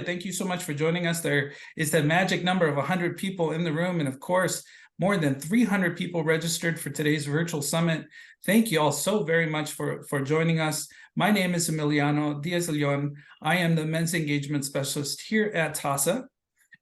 Thank you so much for joining us. There is that magic number of 100 people in the room. And of course, more than 300 people registered for today's virtual summit. Thank you all so very much for joining us. My name is Emiliano Diaz. I am the Men's Engagement Specialist here at TAASA.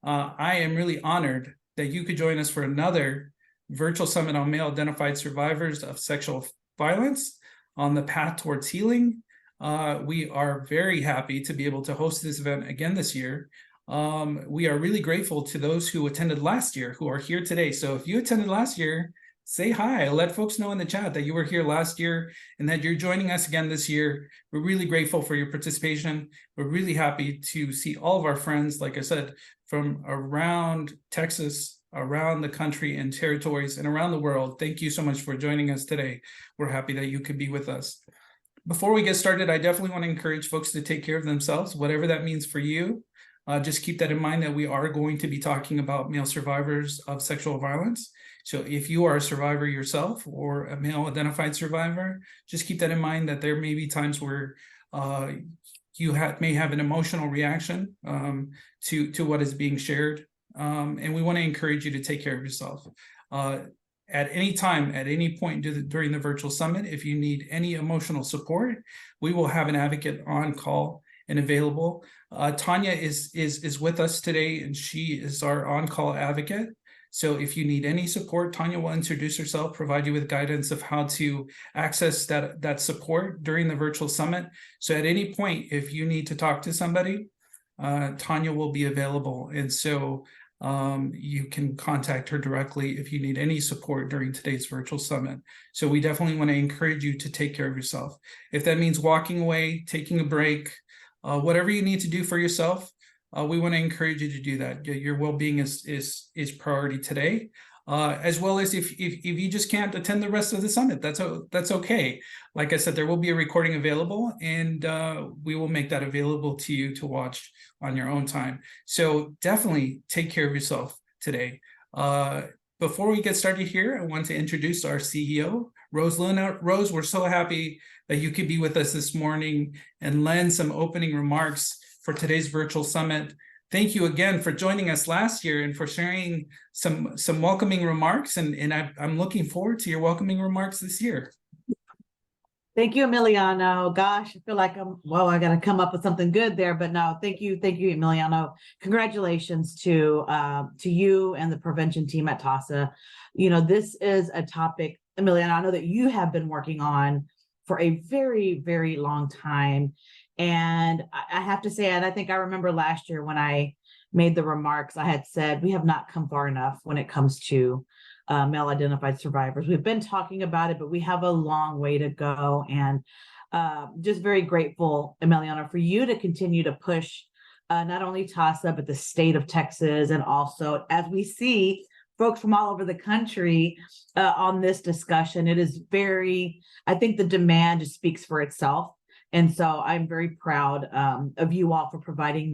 I am really honored that you could join us for another virtual summit on male-identified survivors of sexual violence on the path towards healing. We are very happy to be able to host this event again this year. We are really grateful to those who attended last year who are here today. So if you attended last year, say hi. Let folks know in the chat that you were here last year and that you're joining us again this year. We're really grateful for your participation. We're really happy to see all of our friends, like I said, from around Texas, around the country and territories, and around the world. Thank you so much for joining us today. We're happy that you could be with us. Before we get started, I definitely want to encourage folks to take care of themselves, whatever that means for you. Just keep that in mind that we are going to be talking about male survivors of sexual violence. So if you are a survivor yourself or a male-identified survivor, just keep that in mind that there may be times where you may have an emotional reaction to what is being shared. And we want to encourage you to take care of yourself. At any time, at any point during the virtual summit, if you need any emotional support, we will have an advocate on call and available. Tanya is with us today, and she is our on-call advocate. So if you need any support, Tanya will introduce herself, provide you with guidance of how to access that support during the virtual summit. So at any point, if you need to talk to somebody, Tanya will be available. And so you can contact her directly if you need any support during today's virtual summit. So we definitely want to encourage you to take care of yourself. If that means walking away, taking a break, whatever you need to do for yourself, we want to encourage you to do that. Your well-being is priority today, as well as if you just can't attend the rest of the summit, that's okay. Like I said, there will be a recording available, and we will make that available to you to watch on your own time. So definitely take care of yourself today. Before we get started here, I want to introduce our CEO, Rose Luna. Rose, we're so happy that you could be with us this morning and lend some opening remarks for today's virtual summit. Thank you again for joining us last year and for sharing some welcoming remarks. And I'm looking forward to your welcoming remarks this year. Thank you, Emiliano. Gosh, I feel like I got to come up with something good there, but no, thank you, Emiliano. Congratulations to you and the prevention team at TAASA. You know, this is a topic, Emiliano, I know that you have been working on for a very, very long time. And I have to say, and I think I remember last year when I made the remarks, I had said, we have not come far enough when it comes to male-identified survivors. We've been talking about it, but we have a long way to go. And just very grateful, Emiliano, for you to continue to push not only TAASA, but the state of Texas. And also, as we see folks from all over the country on this discussion, it is I think the demand just speaks for itself. And so I'm very proud of you all for providing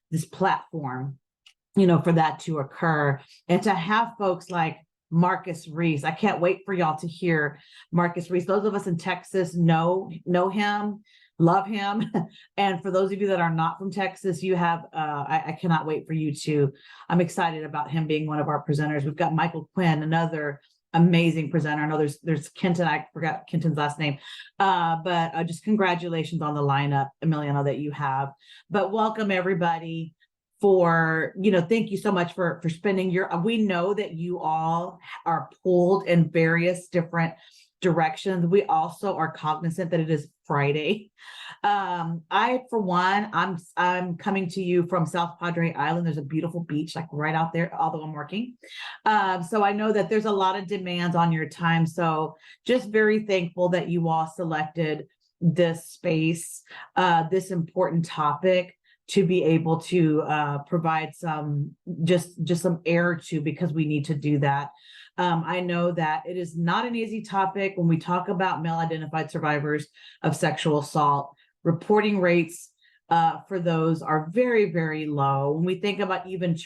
this platform, for that to occur, and to have folks like Marcus Reese. I can't wait for y'all to hear Marcus Reese. Those of us in Texas know him, love him. And for those of you that are not from Texas, you have, I cannot wait for you to, I'm excited about him being one of our presenters. We've got Michael Quinn, another amazing presenter. I know there's Kenton, I forgot Kenton's last name, but just congratulations on the lineup, Emiliano, that you have. But welcome everybody thank you so much for spending we know that you all are pulled in various different directions. We also are cognizant that it is Friday. I, for one, I'm coming to you from South Padre Island. There's a beautiful beach like right out there, although I'm working. So I know that there's a lot of demands on your time. So just very thankful that you all selected this space, this important topic, to be able to provide some air to, because we need to do that. I know that it is not an easy topic when we talk about male-identified survivors of sexual assault. Reporting rates for those are very, very low. When we think about even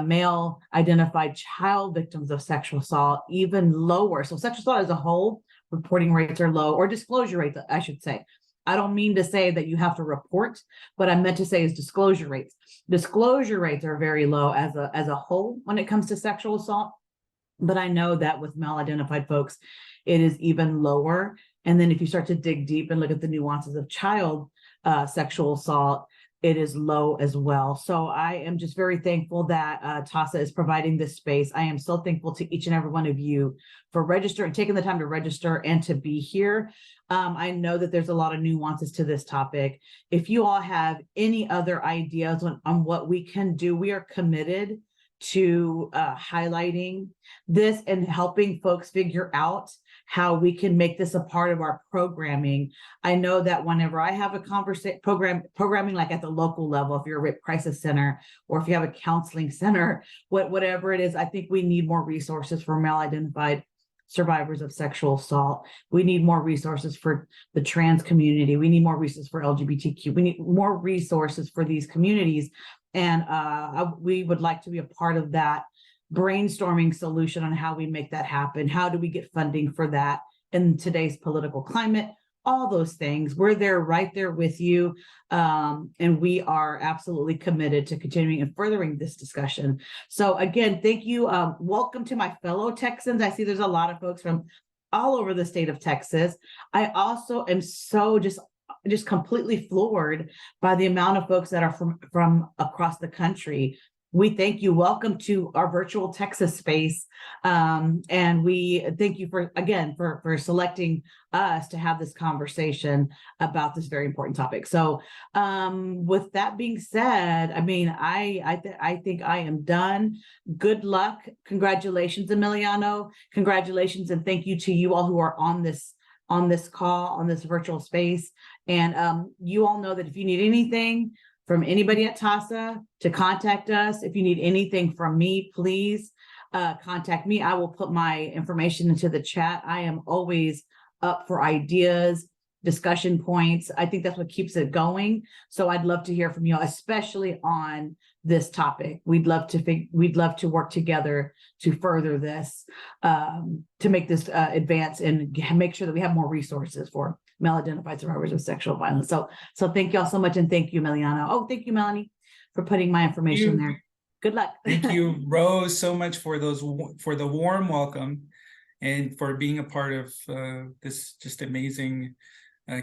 male-identified child victims of sexual assault, even lower. So sexual assault as a whole, reporting rates are low, or disclosure rates, I should say, I don't mean to say that you have to report. What I meant to say is disclosure rates. Disclosure rates are very low as a whole when it comes to sexual assault. But I know that with mal-identified folks, it is even lower. And then if you start to dig deep and look at the nuances of child sexual assault, it is low as well. So I am just very thankful that TAASA is providing this space. I am so thankful to each and every one of you for registering, taking the time to register and to be here. I know that there's a lot of nuances to this topic. If you all have any other ideas on what we can do, we are committed to highlighting this and helping folks figure out how we can make this a part of our programming. I know that whenever I have a programming like at the local level, if you're a rape crisis center or if you have a counseling center, whatever it is, I think we need more resources for mal-identified survivors of sexual assault. We need more resources for the trans community. We need more resources for LGBTQ. We need more resources for these communities. And we would like to be a part of that brainstorming solution on how we make that happen. How do we get funding for that in today's political climate? All those things. We're there, right there with you. And we are absolutely committed to continuing and furthering this discussion. So again, thank you. Welcome to my fellow Texans. I see there's a lot of folks from all over the state of Texas. I also am so just completely floored by the amount of folks that are from across the country. We thank you. Welcome to our virtual Texas space. And we thank you for selecting us to have this conversation about this very important topic. So with that being said, I mean, I think I am done. Good luck. Congratulations, Emiliano. Congratulations. And thank you to you all who are on this call, on this virtual space. And you all know that if you need anything from anybody at TAASA to contact us, if you need anything from me, please contact me. I will put my information into the chat. I am always up for ideas, discussion points. I think that's what keeps it going. So I'd love to hear from you, especially on this topic. We'd love to work together to further this, to make this advance and make sure that we have more resources for mal-identified survivors of sexual violence. So thank you all so much. And thank you, Emiliano. Oh, thank you, Melanie, for putting my information there. Good luck. Thank you, Rose, so much for the warm welcome and for being a part of this just amazing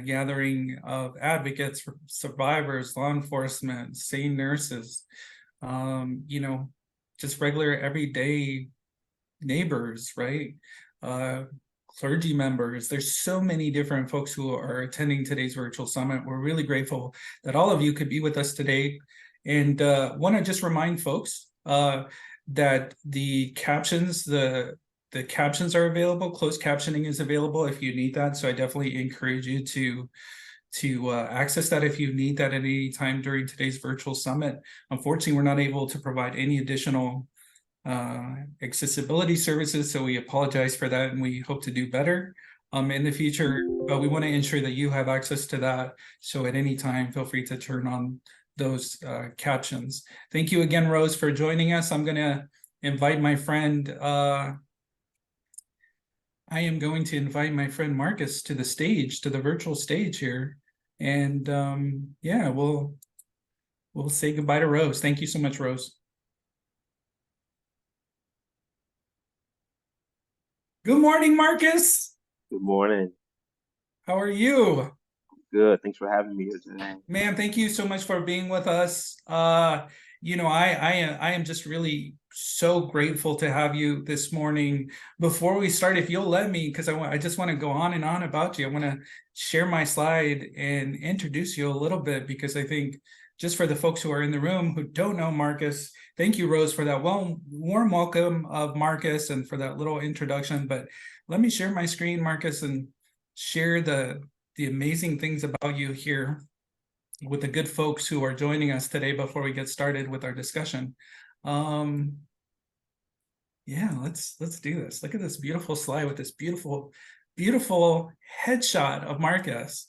gathering of advocates for survivors, law enforcement, SANE nurses, just regular everyday neighbors, right? Clergy members. There's so many different folks who are attending today's virtual summit. We're really grateful that all of you could be with us today. And want to just remind folks that the captions, the captions are available. Closed captioning is available if you need that. So I definitely encourage you to access that if you need that at any time during today's virtual summit. Unfortunately, we're not able to provide any additional accessibility services, so we apologize for that, and we hope to do better in the future, but we want to ensure that you have access to that. So at any time, feel free to turn on those captions. Thank you again, Rose, for joining us. I'm going to invite my friend, I am going to invite my friend Marcus to the stage, to the virtual stage here. And yeah, we'll say goodbye to Rose. Thank you so much, Rose. Good morning, Marcus. Good morning. How are you? Good. Thanks for having me here today. Man, thank you so much for being with us. You know, I am just really so grateful to have you this morning. Before we start, if you'll let me, because I just want to go on and on about you. I want to share my slide and introduce you a little bit, because I think just for the folks who are in the room who don't know Marcus, thank you, Rose, for that warm welcome of Marcus and for that little introduction. But let me share my screen, Marcus, and share the amazing things about you here with the good folks who are joining us today before we get started with our discussion. Yeah, let's do this. Look at this beautiful slide with this beautiful headshot of Marcus.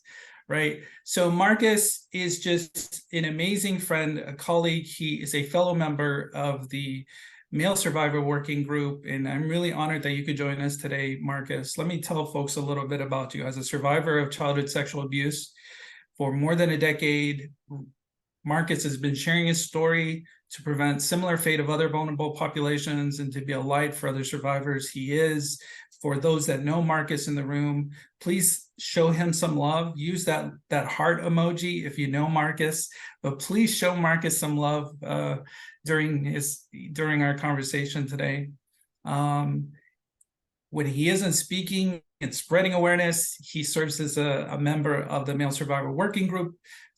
Right. So Marcus is just an amazing friend, a colleague. He is a fellow member of the Male Survivor Working Group, and I'm really honored that you could join us today, Marcus. Let me tell folks a little bit about you. As a survivor of childhood sexual abuse, For more than a decade, Marcus has been sharing his story to prevent similar fate of other vulnerable populations and to be a light for other survivors. He is. For those that know Marcus in the room, please show him some love. Use that heart emoji if you know Marcus, but please show Marcus some love during our conversation today. When he isn't speaking and spreading awareness, he serves as a member of the Male Survivor Working Group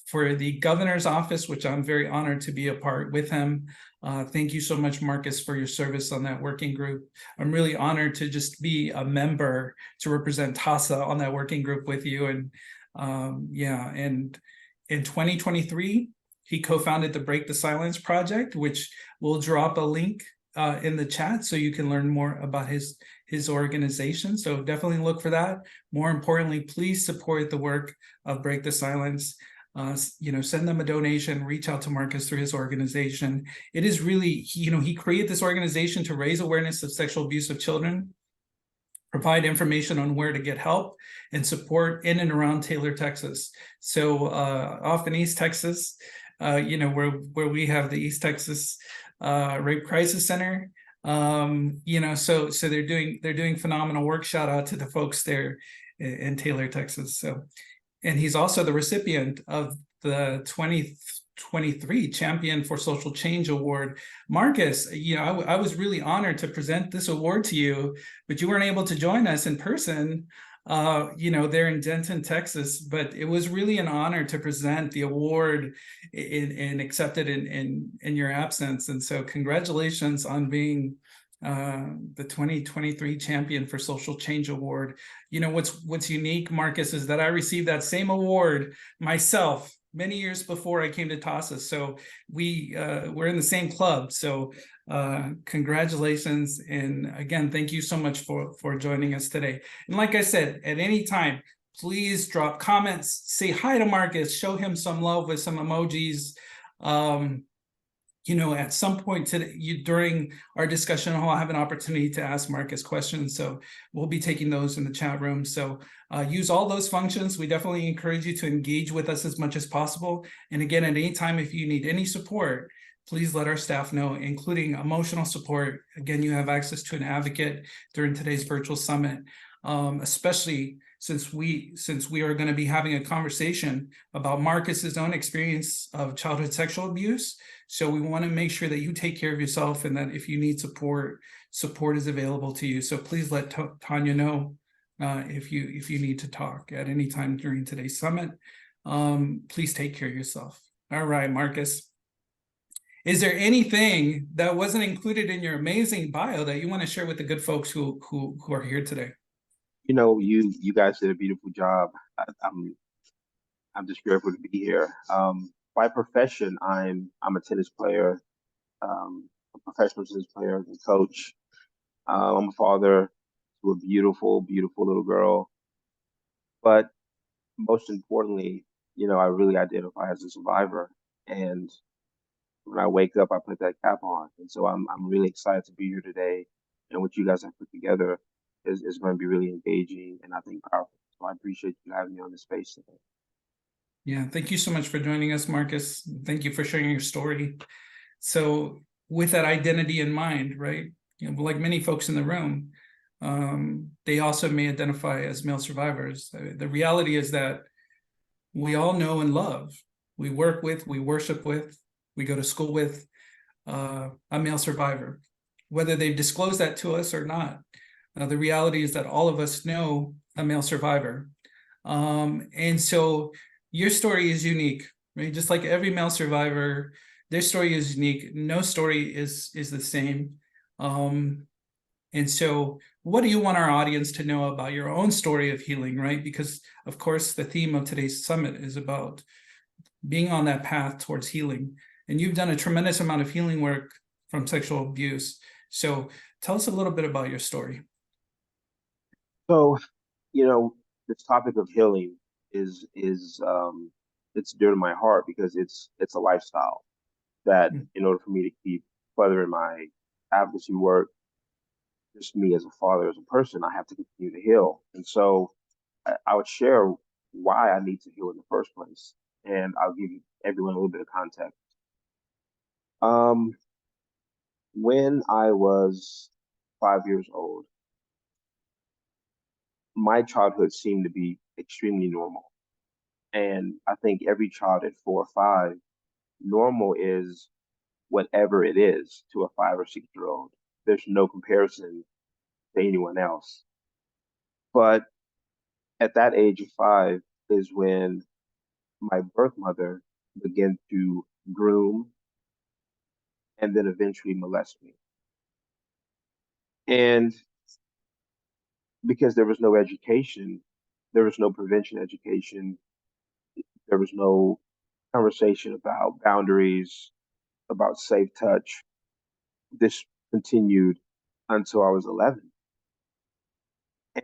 for the governor's office, which I'm very honored to be a part with him. Thank you so much, Marcus, for your service on that working group. I'm really honored to just be a member to represent TAASA on that working group with you. And and in 2023, he co-founded the Break the Silence Project, which we'll drop a link in the chat so you can learn more about his organization. So definitely look for that. More importantly, please support the work of Break the Silence. Send them a donation, reach out to Marcus through his organization. It is really, he created this organization to raise awareness of sexual abuse of children, provide information on where to get help, and support in and around Taylor, Texas. So off in East Texas, where we have the East Texas Rape Crisis Center. So they're doing phenomenal work. Shout out to the folks there in Taylor, Texas. So, and he's also the recipient of the 2023 Champion for Social Change Award. Marcus, I was really honored to present this award to you, but you weren't able to join us in person. There in Denton, Texas, but it was really an honor to present the award and accept it in your absence. And so congratulations on being the 2023 Champion for Social Change Award. What's unique, Marcus, is that I received that same award myself many years before I came to TAASA. So we're in the same club. So congratulations. And again, thank you so much for joining us today. And like I said, at any time, please drop comments, say hi to Marcus, show him some love with some emojis. At some point today, during our discussion, I'll have an opportunity to ask Marcus questions. So we'll be taking those in the chat room. So use all those functions. We definitely encourage you to engage with us as much as possible. And again, at any time, if you need any support, please let our staff know, including emotional support. Again, you have access to an advocate during today's virtual summit, especially since we are going to be having a conversation about Marcus's own experience of childhood sexual abuse. So we want to make sure that you take care of yourself and that if you need support is available to you. So please let Tanya know if you need to talk at any time during today's summit. Please take care of yourself. All right, Marcus. Is there anything that wasn't included in your amazing bio that you want to share with the good folks who are here today? You guys did a beautiful job. I'm just grateful to be here. By profession, I'm a tennis player, a professional tennis player and coach. I'm a father to a beautiful, beautiful little girl. But most importantly, I really identify as a survivor. And when I wake up, I put that cap on. And so I'm really excited to be here today. And what you guys have put together is going to be really engaging and I think powerful. So I appreciate you having me on this space today. Yeah, thank you so much for joining us, Marcus. Thank you for sharing your story. So with that identity in mind, right, like many folks in the room, they also may identify as male survivors. The reality is that we all know and love, we work with, we worship with, we go to school with a male survivor, whether they've disclosed that to us or not. The reality is that all of us know a male survivor. And so your story is unique, right? Just like every male survivor, their story is unique. No story is the same. And so what do you want our audience to know about your own story of healing, right? Because of course, the theme of today's summit is about being on that path towards healing. And you've done a tremendous amount of healing work from sexual abuse. So tell us a little bit about your story. So, this topic of healing is it's dear to my heart because it's a lifestyle that in order for me to keep furthering my advocacy work, just me as a father, as a person, I have to continue to heal. And so I would share why I need to heal in the first place. And I'll give everyone a little bit of context. When I was 5 years old, my childhood seemed to be extremely normal. And I think every child at 4 or 5, normal is whatever it is to a 5 or 6 year old. There's no comparison to anyone else. But at that age of 5 is when my birth mother began to groom and then eventually molest me. And because there was no education, there was no prevention education, there was no conversation about boundaries, about safe touch. This continued until I was 11.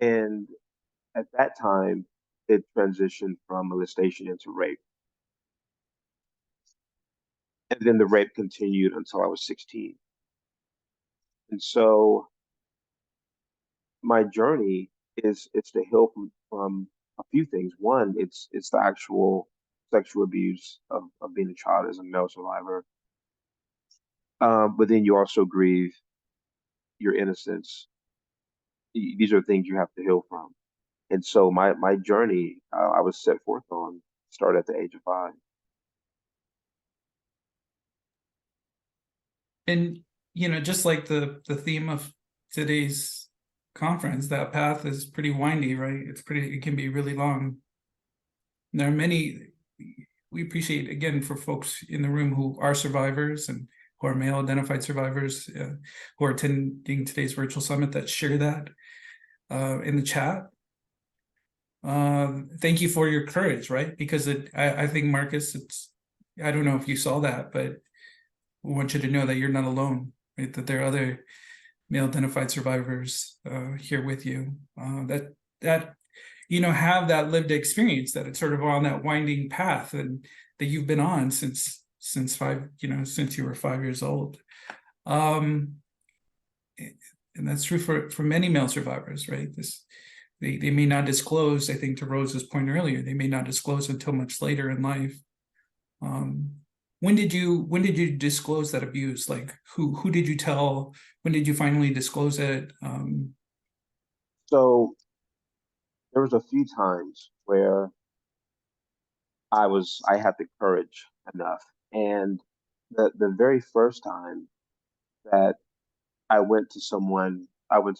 And at that time, it transitioned from molestation into rape. And then the rape continued until I was 16. And so my journey is to heal from a few things. One, it's the actual sexual abuse of being a child as a male survivor. But then you also grieve your innocence. These are things you have to heal from. And so my journey I was set forth on started at the age of 5. And just like the theme of today's conference, that path is pretty windy, right? It can be really long. There are many. We appreciate, again, for folks in the room who are survivors and who are male identified survivors who are attending today's virtual summit that share that in the chat. Thank you for your courage, right? Because I think, Marcus, I don't know if you saw that, but we want you to know that you're not alone, right? That there are other male identified survivors here with you that have that lived experience, that it's sort of on that winding path and that you've been on since you were 5 years old. And that's true for many male survivors, right? They may not disclose, I think, to Rose's point earlier, they may not disclose until much later in life. When did you disclose that abuse? Like who did you tell? When did you finally disclose it? So there was a few times where I had the courage enough. And the very first time that I went to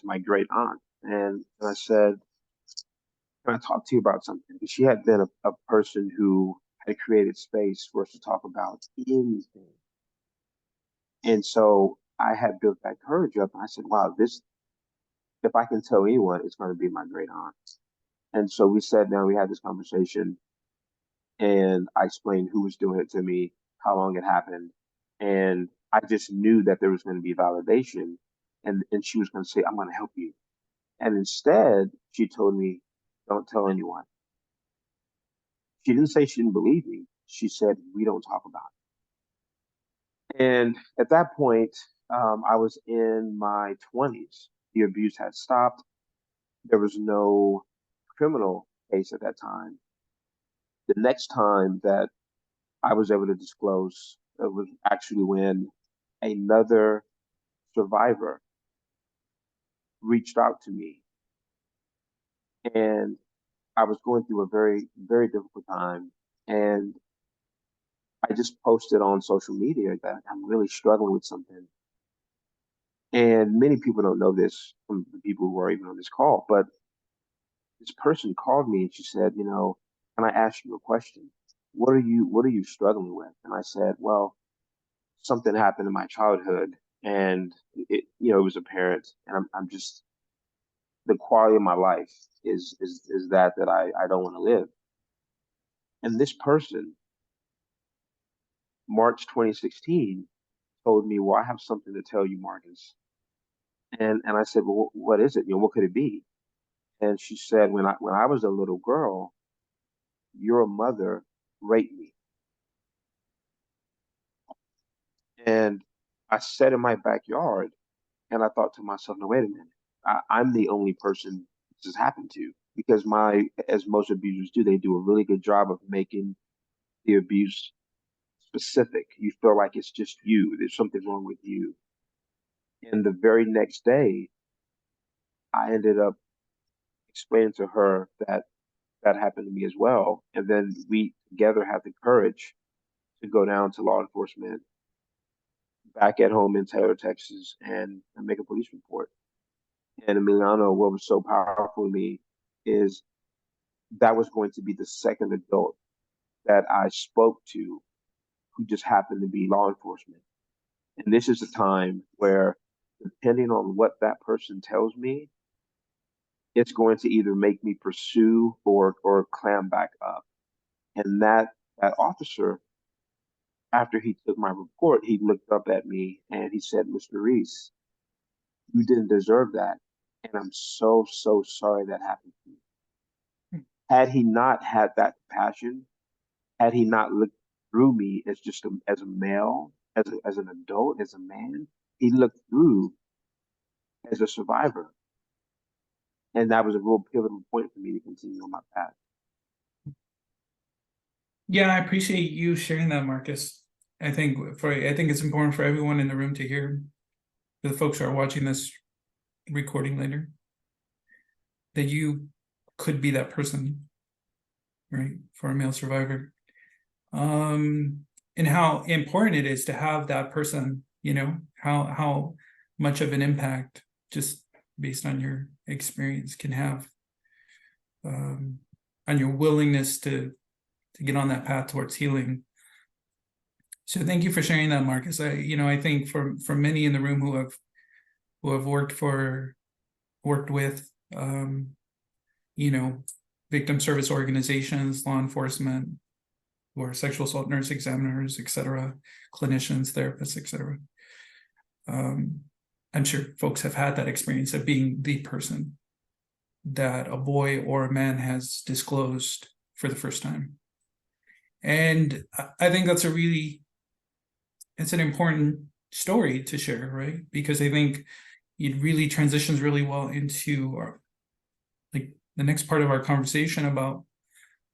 my great aunt and I said, "Can I talk to you about something?" Because she had been a person who had created space for us to talk about anything. And so I had built that courage up and I said, wow, if I can tell anyone, it's going to be my great aunt. And so we sat down, we had this conversation, and I explained who was doing it to me, how long it happened. And I just knew that there was going to be validation and she was going to say, I'm going to help you. And instead, she told me, don't tell anyone. She didn't say she didn't believe me. She said, we don't talk about it. And at that point, I was in my 20s. The abuse had stopped. There was no criminal case at that time. The next time that I was able to disclose was actually when another survivor reached out to me. And I was going through a very, very difficult time. And I just posted on social media that I'm really struggling with something. And many people don't know this from the people who are even on this call, but this person called me and she said, can I ask you a question? What are you struggling with? And I said, well, something happened in my childhood and it was apparent. And I'm just, the quality of my life is that I don't want to live. And this person, March 2016, told me, well, I have something to tell you, Marcus. And I said, well, what is it? What could it be? And she said, when I was a little girl, your mother raped me. And I sat in my backyard and I thought to myself, no, wait a minute. I'm the only person this has happened to. because as most abusers do, they do a really good job of making the abuse specific. You feel like it's just you. There's something wrong with you. And the very next day, I ended up explaining to her that that happened to me as well. And then we together had the courage to go down to law enforcement back at home in Taylor, Texas, and make a police report. And Emiliano, what was so powerful to me is that was going to be the second adult that I spoke to who just happened to be law enforcement. And this is a time where, depending on what that person tells me, it's going to either make me pursue or clam back up. And that officer, after he took my report, he looked up at me and he said, "Mr. Reese, you didn't deserve that. And I'm so, so sorry that happened to you." Had he not had that compassion, had he not looked through me as just as a male, as an adult, as a man, he looked through as a survivor. And that was a real pivotal point for me to continue on my path. Yeah, I appreciate you sharing that, Marcus. I think it's important for everyone in the room to hear, for the folks who are watching this recording later, that you could be that person, right, for a male survivor. And how important it is to have that person, how much of an impact, just based on your experience, can have on your willingness to get on that path towards healing. So thank you for sharing that, Marcus. I think for many in the room who have worked with victim service organizations, law enforcement, or sexual assault nurse examiners, etc., clinicians, therapists, etc. I'm sure folks have had that experience of being the person that a boy or a man has disclosed for the first time. And I think it's an important story to share, right? Because I think it really transitions really well into the next part of our conversation about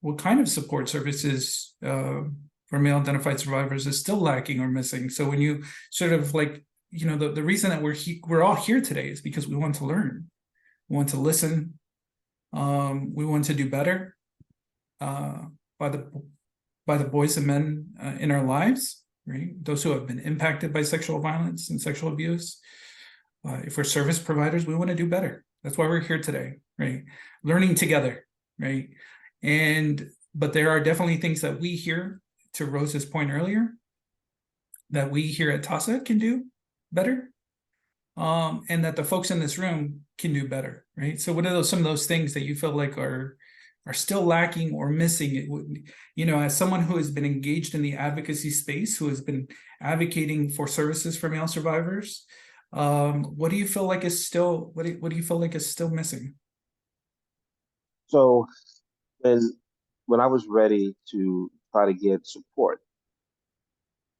what kind of support services for male identified survivors is still lacking or missing. So when you sort of the reason that we're all here today is because we want to learn, we want to listen, we want to do better by the boys and men in our lives, right? Those who have been impacted by sexual violence and sexual abuse. If we're service providers, we want to do better. That's why we're here today, right? Learning together, right? But there are definitely things that we hear, to Rose's point earlier, that we here at TAASA can do better, and that the folks in this room can do better, right? So what are some of those things that you feel like are still lacking or missing? As someone who has been engaged in the advocacy space, who has been advocating for services for male survivors, what do you feel like is still missing? So when I was ready to try to get support,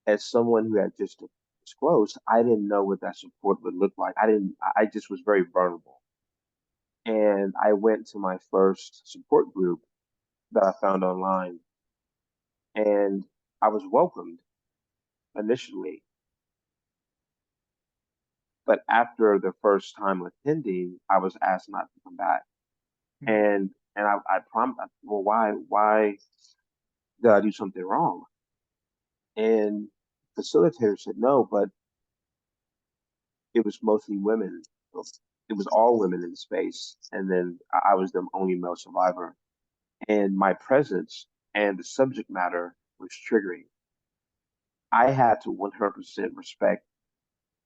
as someone who had just disclosed, I didn't know what that support would look like. I just was very vulnerable. And I went to my first support group that I found online, and I was welcomed initially. But after the first time attending, I was asked not to come back. And I promised, well, why did I do something wrong? And the facilitator said no, but it was mostly women. It was all women in the space, and then I was the only male survivor. And my presence and the subject matter was triggering. I had to 100% respect.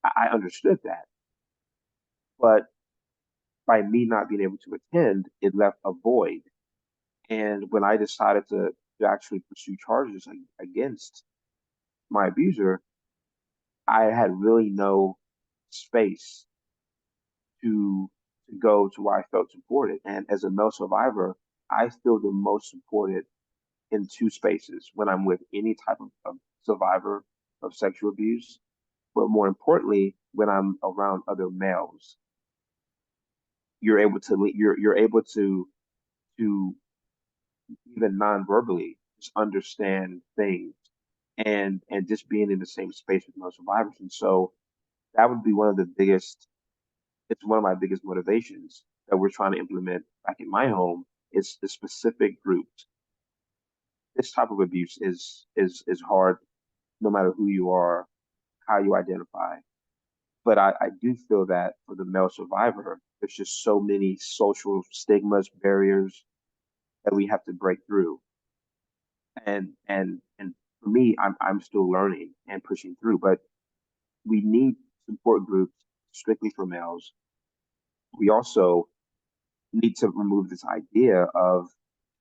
I understood that, but by me not being able to attend, it left a void. And when I decided to actually pursue charges against my abuser, I had really no space to go to where I felt supported. And as a male survivor, I feel the most supported in two spaces: when I'm with any type of survivor of sexual abuse, but more importantly, when I'm around other males. You're able to to even non-verbally just understand things and just being in the same space with male survivors. And so that would be one of the biggest, it's one of my biggest motivations that we're trying to implement back in my home is the specific groups. This type of abuse is hard no matter who you are, how you identify. But I do feel that for the male survivor, there's just so many social stigmas, barriers that we have to break through. And for me, I'm still learning and pushing through, but we need support groups strictly for males. We also need to remove this idea of,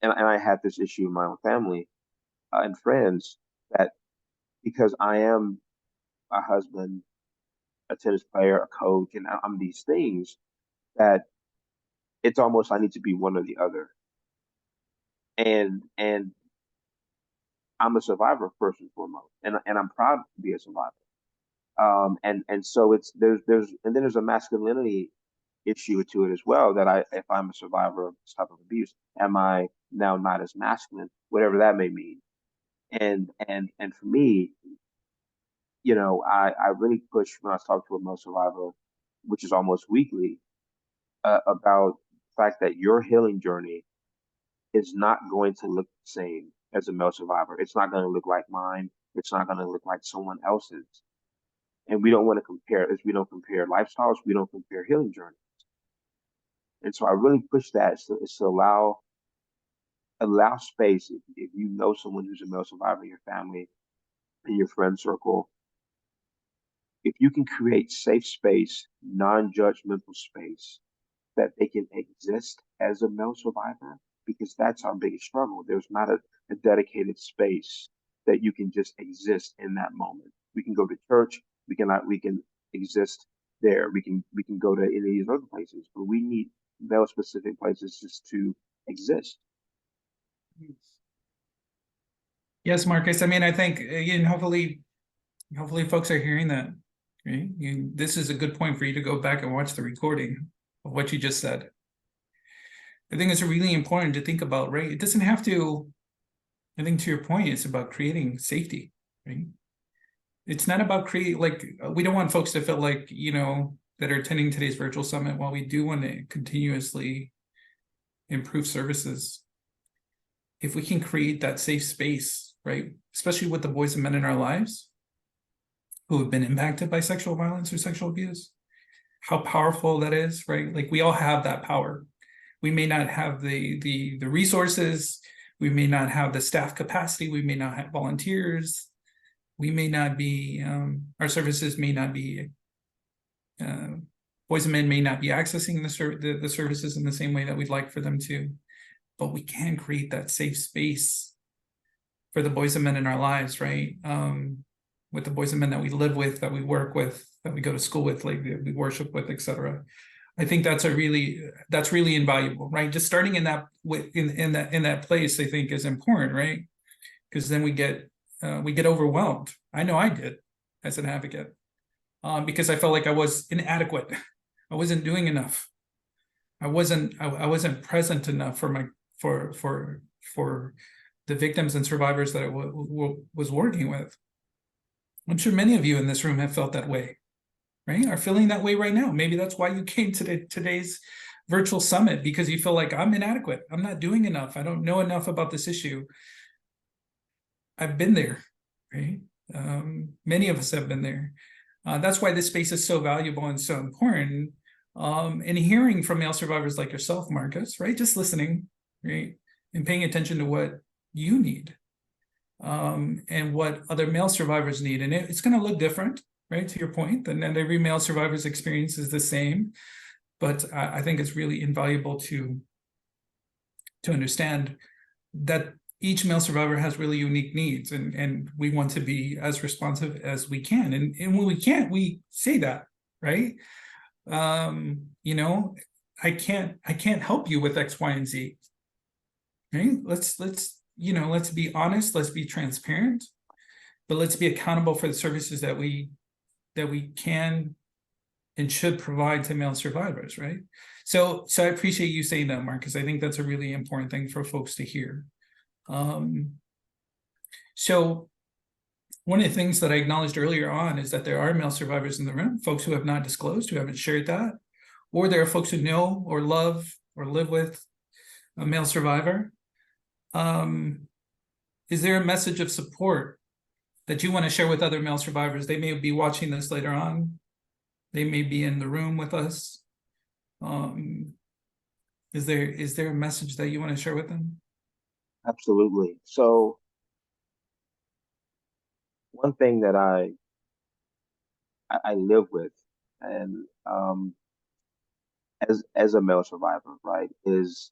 and I had this issue in my own family and friends, that because I am a husband, a tennis player, a coach, and I'm these things, that it's almost I need to be one or the other. And I'm a survivor first and foremost, and I'm proud to be a survivor. And so it's there's and then there's a masculinity issue to it as well, that if I'm a survivor of this type of abuse, am I now not as masculine, whatever that may mean. And for me, I really push when I talk to a male survivor, which is almost weekly, about the fact that your healing journey is not going to look the same as a male survivor. It's not going to look like mine. It's not going to look like someone else's. And we don't want to compare, as we don't compare lifestyles, we don't compare healing journeys. And so I really push that is to allow space. If you know someone who's a male survivor in your family, in your friend circle, if you can create safe space, non-judgmental space, that they can exist as a male survivor, because that's our biggest struggle. There's not a dedicated space that you can just exist in that moment. We can go to church, we can exist there. We can go to any of these other places, but we need male specific places just to exist. Yes, Marcus. I mean, I think again, hopefully folks are hearing that. Right? This is a good point for you to go back and watch the recording of what you just said. I think it's really important to think about, right? It doesn't have to, I think to your point, it's about creating safety, right? It's not about we don't want folks to feel like, that are attending today's virtual summit, while we do want to continuously improve services. If we can create that safe space, right? Especially with the boys and men in our lives who have been impacted by sexual violence or sexual abuse, how powerful that is, right? Like we all have that power. We may not have the resources, we may not have the staff capacity, we may not have volunteers, we may not be, our services may not be, boys and men may not be accessing the services in the same way that we'd like for them to, but we can create that safe space for the boys and men in our lives, right? With the boys and men that we live with, that we work with, that we go to school with, like we worship with, etc. I think that's really invaluable, right? Just starting in that in that place, I think, is important, right? Because then we get overwhelmed. I know I did as an advocate, because I felt like I was inadequate. I wasn't doing enough. I wasn't present enough for the victims and survivors that I was working with. I'm sure many of you in this room have felt that way, right? Are feeling that way right now. Maybe that's why you came to today's virtual summit, because you feel like I'm inadequate. I'm not doing enough. I don't know enough about this issue. I've been there, right? Many of us have been there. That's why this space is so valuable and so important. And hearing from male survivors like yourself, Marcus, right? Just listening, right? And paying attention to what you need, and what other male survivors need. And it's going to look different, right? To your point, and not every male survivor's experience is the same. But I think it's really invaluable to understand that each male survivor has really unique needs, and we want to be as responsive as we can. And when we can't, we say that, right? I can't help you with X, Y, and Z. Right? Let's be honest, let's be transparent, but let's be accountable for the services that we can and should provide to male survivors, right? So I appreciate you saying that, Marcus. I think that's a really important thing for folks to hear. So one of the things that I acknowledged earlier on is that there are male survivors in the room, folks who have not disclosed, who haven't shared that, or there are folks who know or love or live with a male survivor. Is there a message of support that you want to share with other male survivors? They may be watching this later on. They may be in the room with us. Is there a message that you want to share with them? Absolutely. So one thing that I live with, and as a male survivor, right, is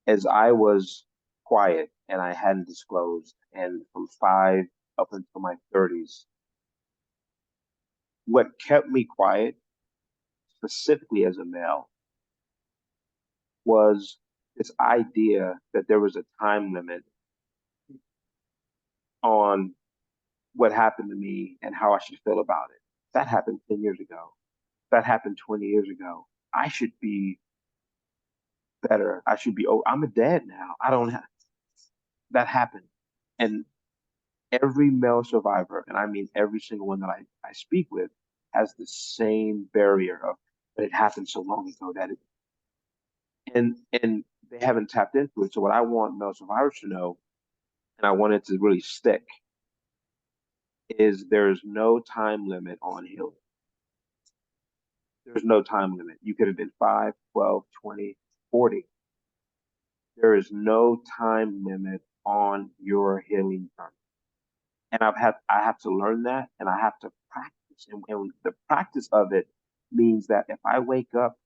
as I was quiet and I hadn't disclosed, and from 5 up until my 30s, what kept me quiet, specifically as a male, was this idea that there was a time limit on what happened to me and how I should feel about it. That happened 10 years ago. That happened 20 years ago. I should be better. I should be, oh, I'm a dad now. I don't have, that happened. And every male survivor, and I mean every single one that I speak with, has the same barrier of, but it happened so long ago that it, and they haven't tapped into it. So what I want male survivors to know, and I want it to really stick, is there's no time limit on healing. There's no time limit. You could have been 5, 12, 20, 40. There is no time limit on your healing journey. And I have to learn that, and I have to practice. And the practice of it means that if I wake up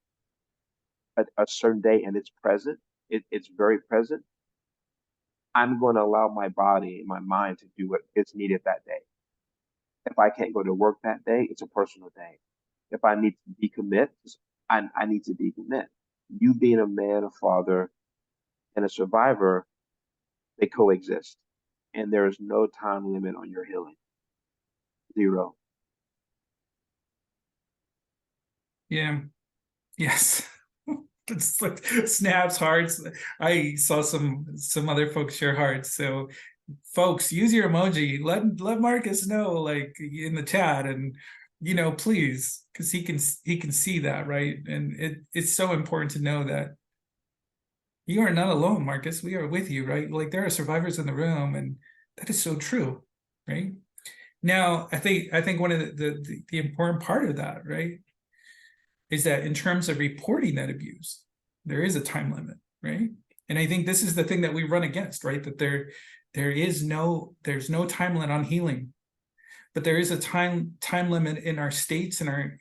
a certain day and it's present, it's very present, I'm going to allow my body and my mind to do what is needed that day. If I can't go to work that day, it's a personal day. If I need to decommit, I need to decommit. You being a man, a father, and a survivor, they coexist. And there is no time limit on your healing. 0. Yeah. Yes. It's like snaps, hearts. I saw some other folks share hearts. So folks, use your emoji. Let Marcus know, like, in the chat, and please, because he can see that, right? And it's so important to know that you are not alone, Marcus. We are with you, right? Like, there are survivors in the room, and that is so true, right? Now, I think one of the important part of that, right, is that in terms of reporting that abuse, there is a time limit, right? And I think this is the thing that we run against, right? That there's no time limit on healing, but there is a time limit in our states, in our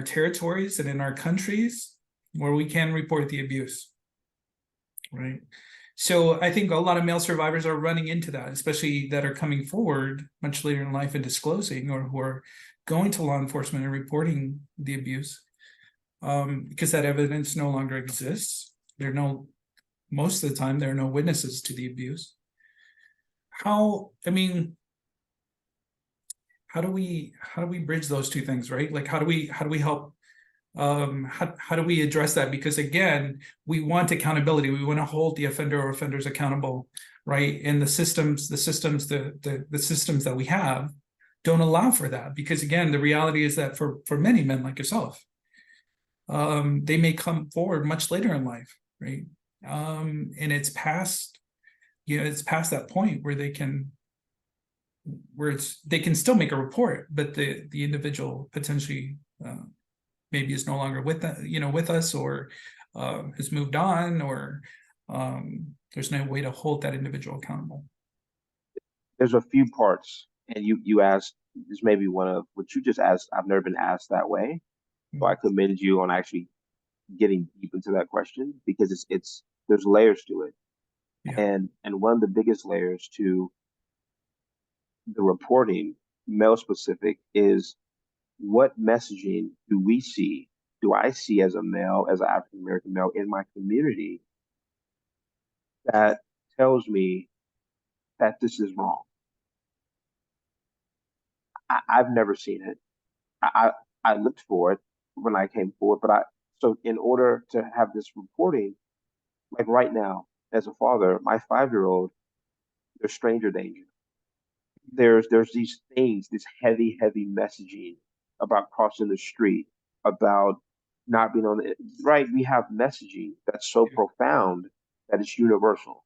territories, and in our countries where we can report the abuse, right? So I think a lot of male survivors are running into that, especially that are coming forward much later in life and disclosing, or who are going to law enforcement and reporting the abuse, because that evidence no longer exists. Most of the time, there are no witnesses to the abuse. How do we bridge those two things, right? Like, how do we help? How do we address that? Because again, we want accountability. We want to hold the offender or offenders accountable, right? And the systems that we have don't allow for that, because again, the reality is that for many men like yourself, they may come forward much later in life, right? And it's past that point where they can still make a report, but the individual potentially maybe is no longer with us, or has moved on, or there's no way to hold that individual accountable. There's a few parts, and you asked, this may be one of what you just asked. I've never been asked that way. So I commend you on actually getting deep into that question, because there's layers to it. Yeah. And one of the biggest layers to the reporting, male specific, is what messaging do I see as a male, as an African American male in my community, that tells me that this is wrong. I've never seen it. I, I looked for it when I came forward, so in order to have this reporting, like right now, as a father, my 5-year-old, there's stranger danger. There's these things, this heavy messaging about crossing the street, about not being on the right. We have messaging that's so profound that it's universal.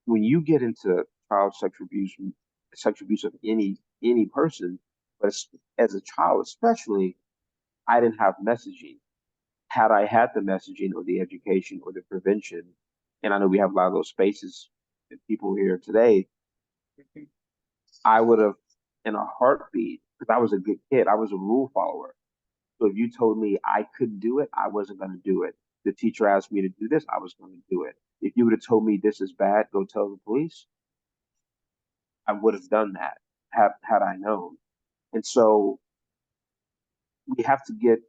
When you get into child sexual abuse of any person, but as a child especially, I didn't have messaging. Had I had the messaging or the education or the prevention, and I know we have a lot of those spaces and people here today, I would have, in a heartbeat, because I was a good kid, I was a rule follower. So if you told me I couldn't do it, I wasn't going to do it. The teacher asked me to do this, I was going to do it. If you would have told me this is bad, go tell the police, I would have done that had I known. And so we have to get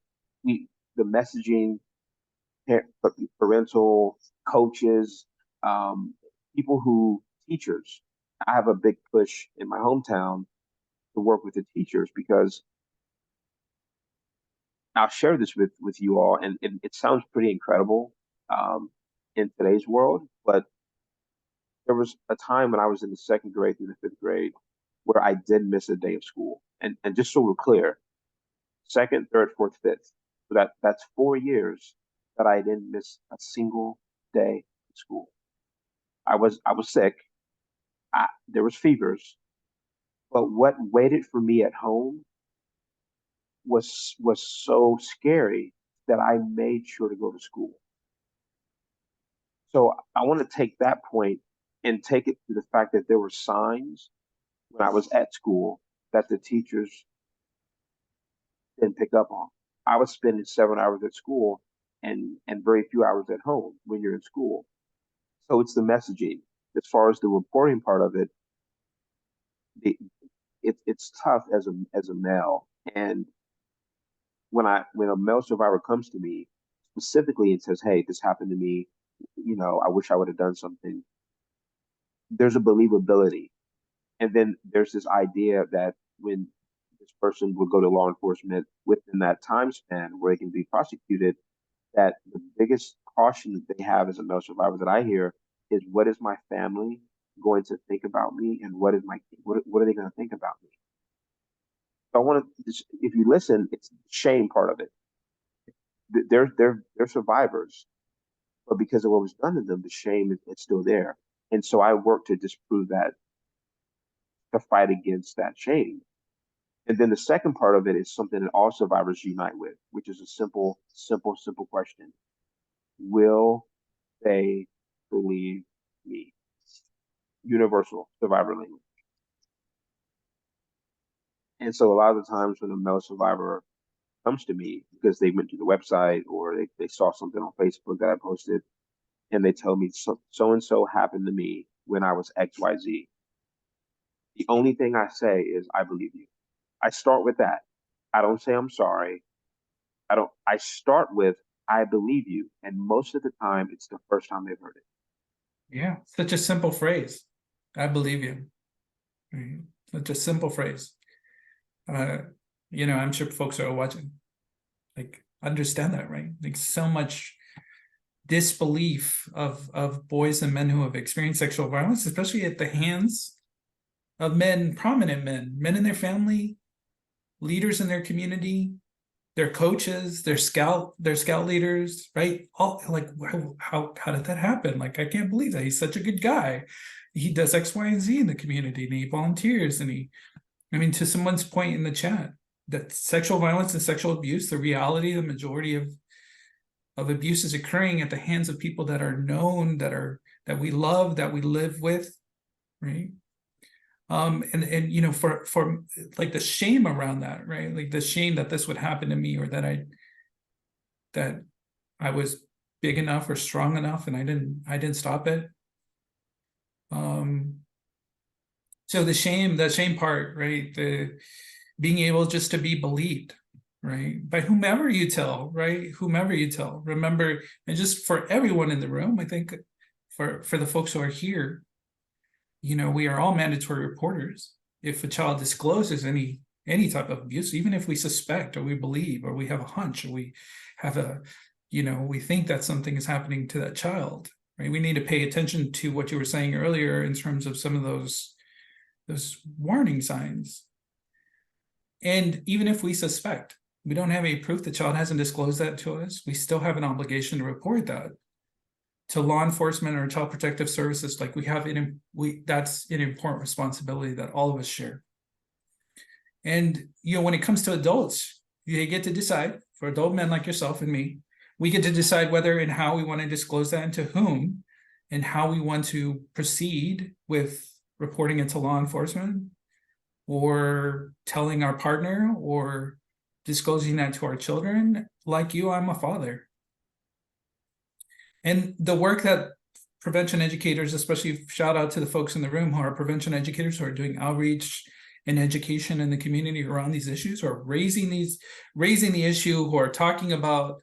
the messaging, parental coaches, um, teachers. I have a big push in my hometown to work with the teachers because I'll share this with you all, and it sounds pretty incredible um, in today's world, but there was a time when I was in the 2nd grade through the 5th grade where I did miss a day of school. And just so we're clear, 2nd, 3rd, 4th, 5th. So that's 4 years that I didn't miss a single day of school. I was sick. There was fevers, but what waited for me at home was so scary that I made sure to go to school. So I want to take that point and take it to the fact that there were signs when I was at school that the teachers didn't pick up on. I was spending 7 hours at school and very few hours at home when you're in school. So it's the messaging. As far as the reporting part of it, it's tough as a male. And when a male survivor comes to me specifically and says, "Hey, this happened to me. I wish I would have done something." There's a believability, and then there's this idea that when this person would go to law enforcement within that time span where they can be prosecuted, that the biggest caution that they have as a male survivor that I hear is, what is my family going to think about me, and what are they going to think about me? So I want to, if you listen, it's the shame part of it. They're survivors, but because of what was done to them, the shame it's still there. And so I work to disprove that, to fight against that shame. And then the second part of it is something that all survivors unite with, which is a simple question. Will they believe me? Universal survivor language. And so a lot of the times when a male survivor comes to me because they went to the website or they saw something on Facebook that I posted, and they tell me so and so happened to me when I was XYZ, the only thing I say is, I believe you. I start with that. I don't say I'm sorry. I start with, I believe you. And most of the time, it's the first time they've heard it. Yeah, such a simple phrase. I believe you. Right? Such a simple phrase. I'm sure folks are watching, like, understand that, right? Like, so much disbelief of boys and men who have experienced sexual violence, especially at the hands of men, prominent men in their family, leaders in their community, their coaches, their scout leaders, right? All like, how did that happen? Like, I can't believe that. He's such a good guy. He does X, Y, and Z in the community, and he volunteers, and to someone's point in the chat, that sexual violence and sexual abuse, the reality, the majority of abuse is occurring at the hands of people that are known, that we love, that we live with, right? And for like the shame around that, right? Like the shame that this would happen to me, or that I was big enough or strong enough and I didn't stop it. So the shame part, right? The being able just to be believed, right? By whomever you tell, right? Whomever you tell. Remember, and just for everyone in the room, I think for the folks who are here, we are all mandatory reporters. If a child discloses any any type of abuse, even if we suspect or we believe or we have a hunch or we have a, we think that something is happening to that child, right? We need to pay attention to what you were saying earlier in terms of some of those warning signs. And even if we suspect, we don't have any proof, the child hasn't disclosed that to us, we still have an obligation to report that to law enforcement or child protective services. Like that's an important responsibility that all of us share. And when it comes to adults, they get to decide. For adult men like yourself and me, we get to decide whether and how we want to disclose that and to whom, and how we want to proceed with reporting it to law enforcement, or telling our partner, or disclosing that to our children. Like you, I'm a father. And the work that prevention educators, especially shout out to the folks in the room who are prevention educators who are doing outreach and education in the community around these issues, or raising the issue, who are talking about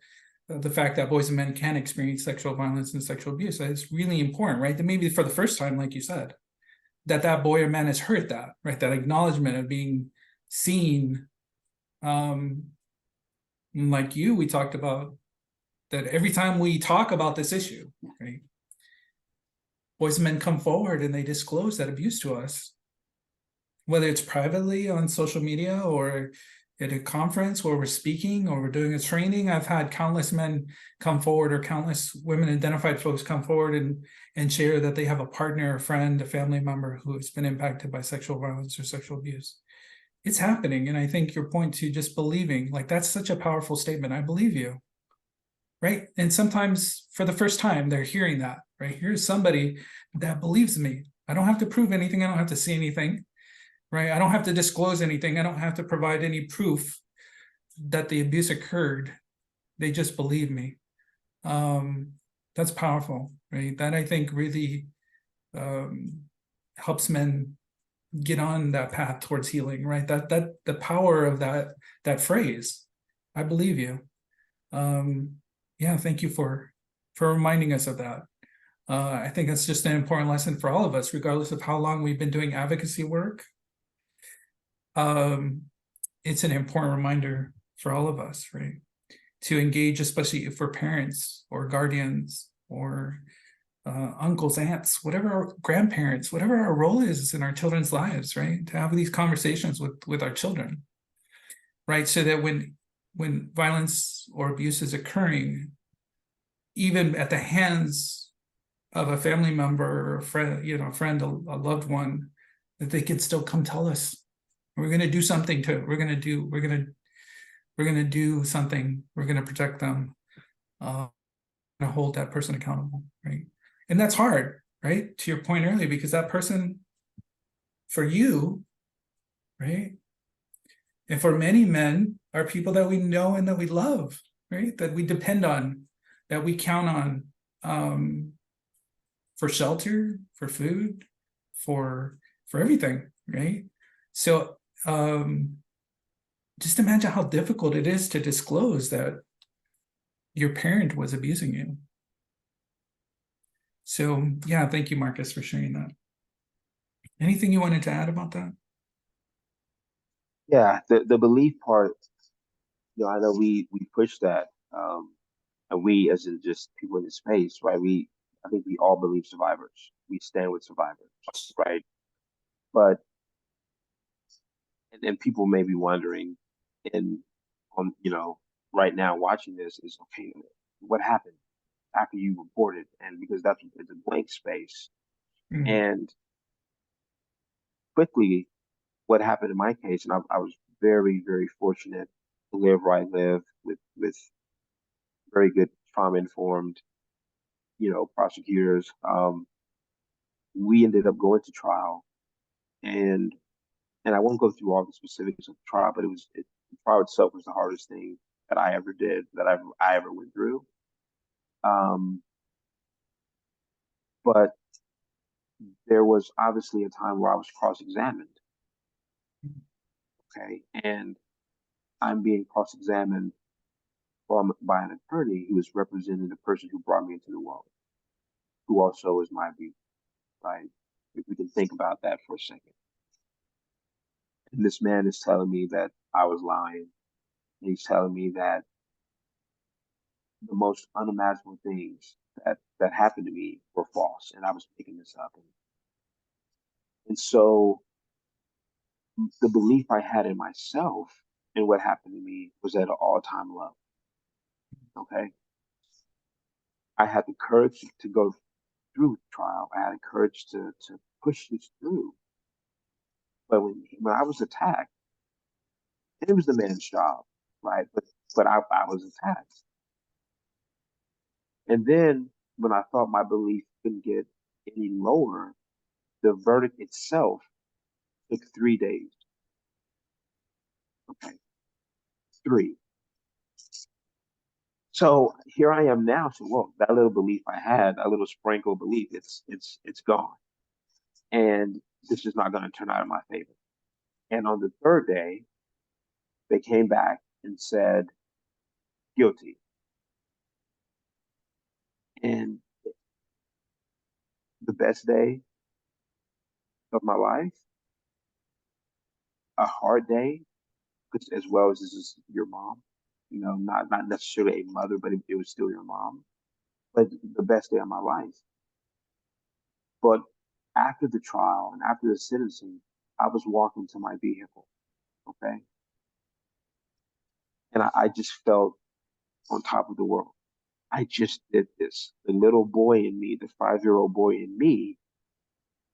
the fact that boys and men can experience sexual violence and sexual abuse. It's really important, right? That maybe for the first time, like you said, that boy or man has heard that, right? That acknowledgement of being seen. Like we talked about that every time we talk about this issue, right? Boys and men come forward and they disclose that abuse to us, whether it's privately on social media or at a conference where we're speaking or we're doing a training. I've had countless men come forward, or countless women identified folks come forward and share that they have a partner, a friend, a family member who has been impacted by sexual violence or sexual abuse. It's happening. And I think your point to just believing, like, that's such a powerful statement. I believe you, right? And sometimes for the first time, they're hearing that, right? Here's somebody that believes me. I don't have to prove anything. I don't have to see anything, right? I don't have to disclose anything. I don't have to provide any proof that the abuse occurred. They just believe me. That's powerful, right? That, I think, really helps men get on that path towards healing, right? That the power of that phrase, I believe you. Yeah, thank you for reminding us of that. I think that's just an important lesson for all of us, regardless of how long we've been doing advocacy work. It's an important reminder for all of us, right? To engage, especially if we're parents or guardians or uncles, aunts, whatever, our grandparents, whatever our role is in our children's lives, right? To have these conversations with our children, right? So that when violence or abuse is occurring, even at the hands of a family member or a friend, a friend, a loved one, that they can still come tell us. We're going to do something we're going to do something. We're going to protect them, to hold that person accountable, right? And that's hard, right? To your point earlier, because that person, for you, right? And for many men, are people that we know and that we love, right? That we depend on, that we count on, for shelter, for food, for everything, right? So just imagine how difficult it is to disclose that your parent was abusing you. So yeah, thank you, Marcus, for sharing that. Anything you wanted to add about that? Yeah, the belief part, I know we push that, and we, as in just people in the space, right? I think we all believe survivors. We stand with survivors, right? But and people may be wondering, right now watching this is, okay, what happened after you reported? And because it's a blank space. Mm. And quickly, what happened in my case, and I was very, very fortunate to live where I live with very good trauma-informed, prosecutors. We ended up going to trial, and I won't go through all the specifics of the trial, but the trial itself was the hardest thing that I ever did, that I ever went through. But there was obviously a time where I was cross-examined. Okay, and I'm being cross-examined by an attorney who is representing the person who brought me into the world, who also is my abuser, right? If we can think about that for a second. And this man is telling me that I was lying. He's telling me that the most unimaginable things that happened to me were false, and I was making this up. And so the belief I had in myself and what happened to me was at an all-time low. Okay. I had the courage to go through trial. I had the courage to push this through. But when I was attacked, it was the man's job, right? But I was attacked. And then when I thought my belief couldn't get any lower, the verdict itself took 3 days. Okay. 3. So here I am now. So, well, that little belief I had, that little sprinkle of belief, it's gone. And this is not going to turn out in my favor. And on the 3rd day, they came back and said, guilty. And the best day of my life, a hard day, as well as this is your mom, not necessarily a mother, but it was still your mom, but the best day of my life. But after the trial and after the sentencing, I was walking to my vehicle, okay? And I just felt on top of the world. I just did this. The little boy in me, the 5-year-old boy in me,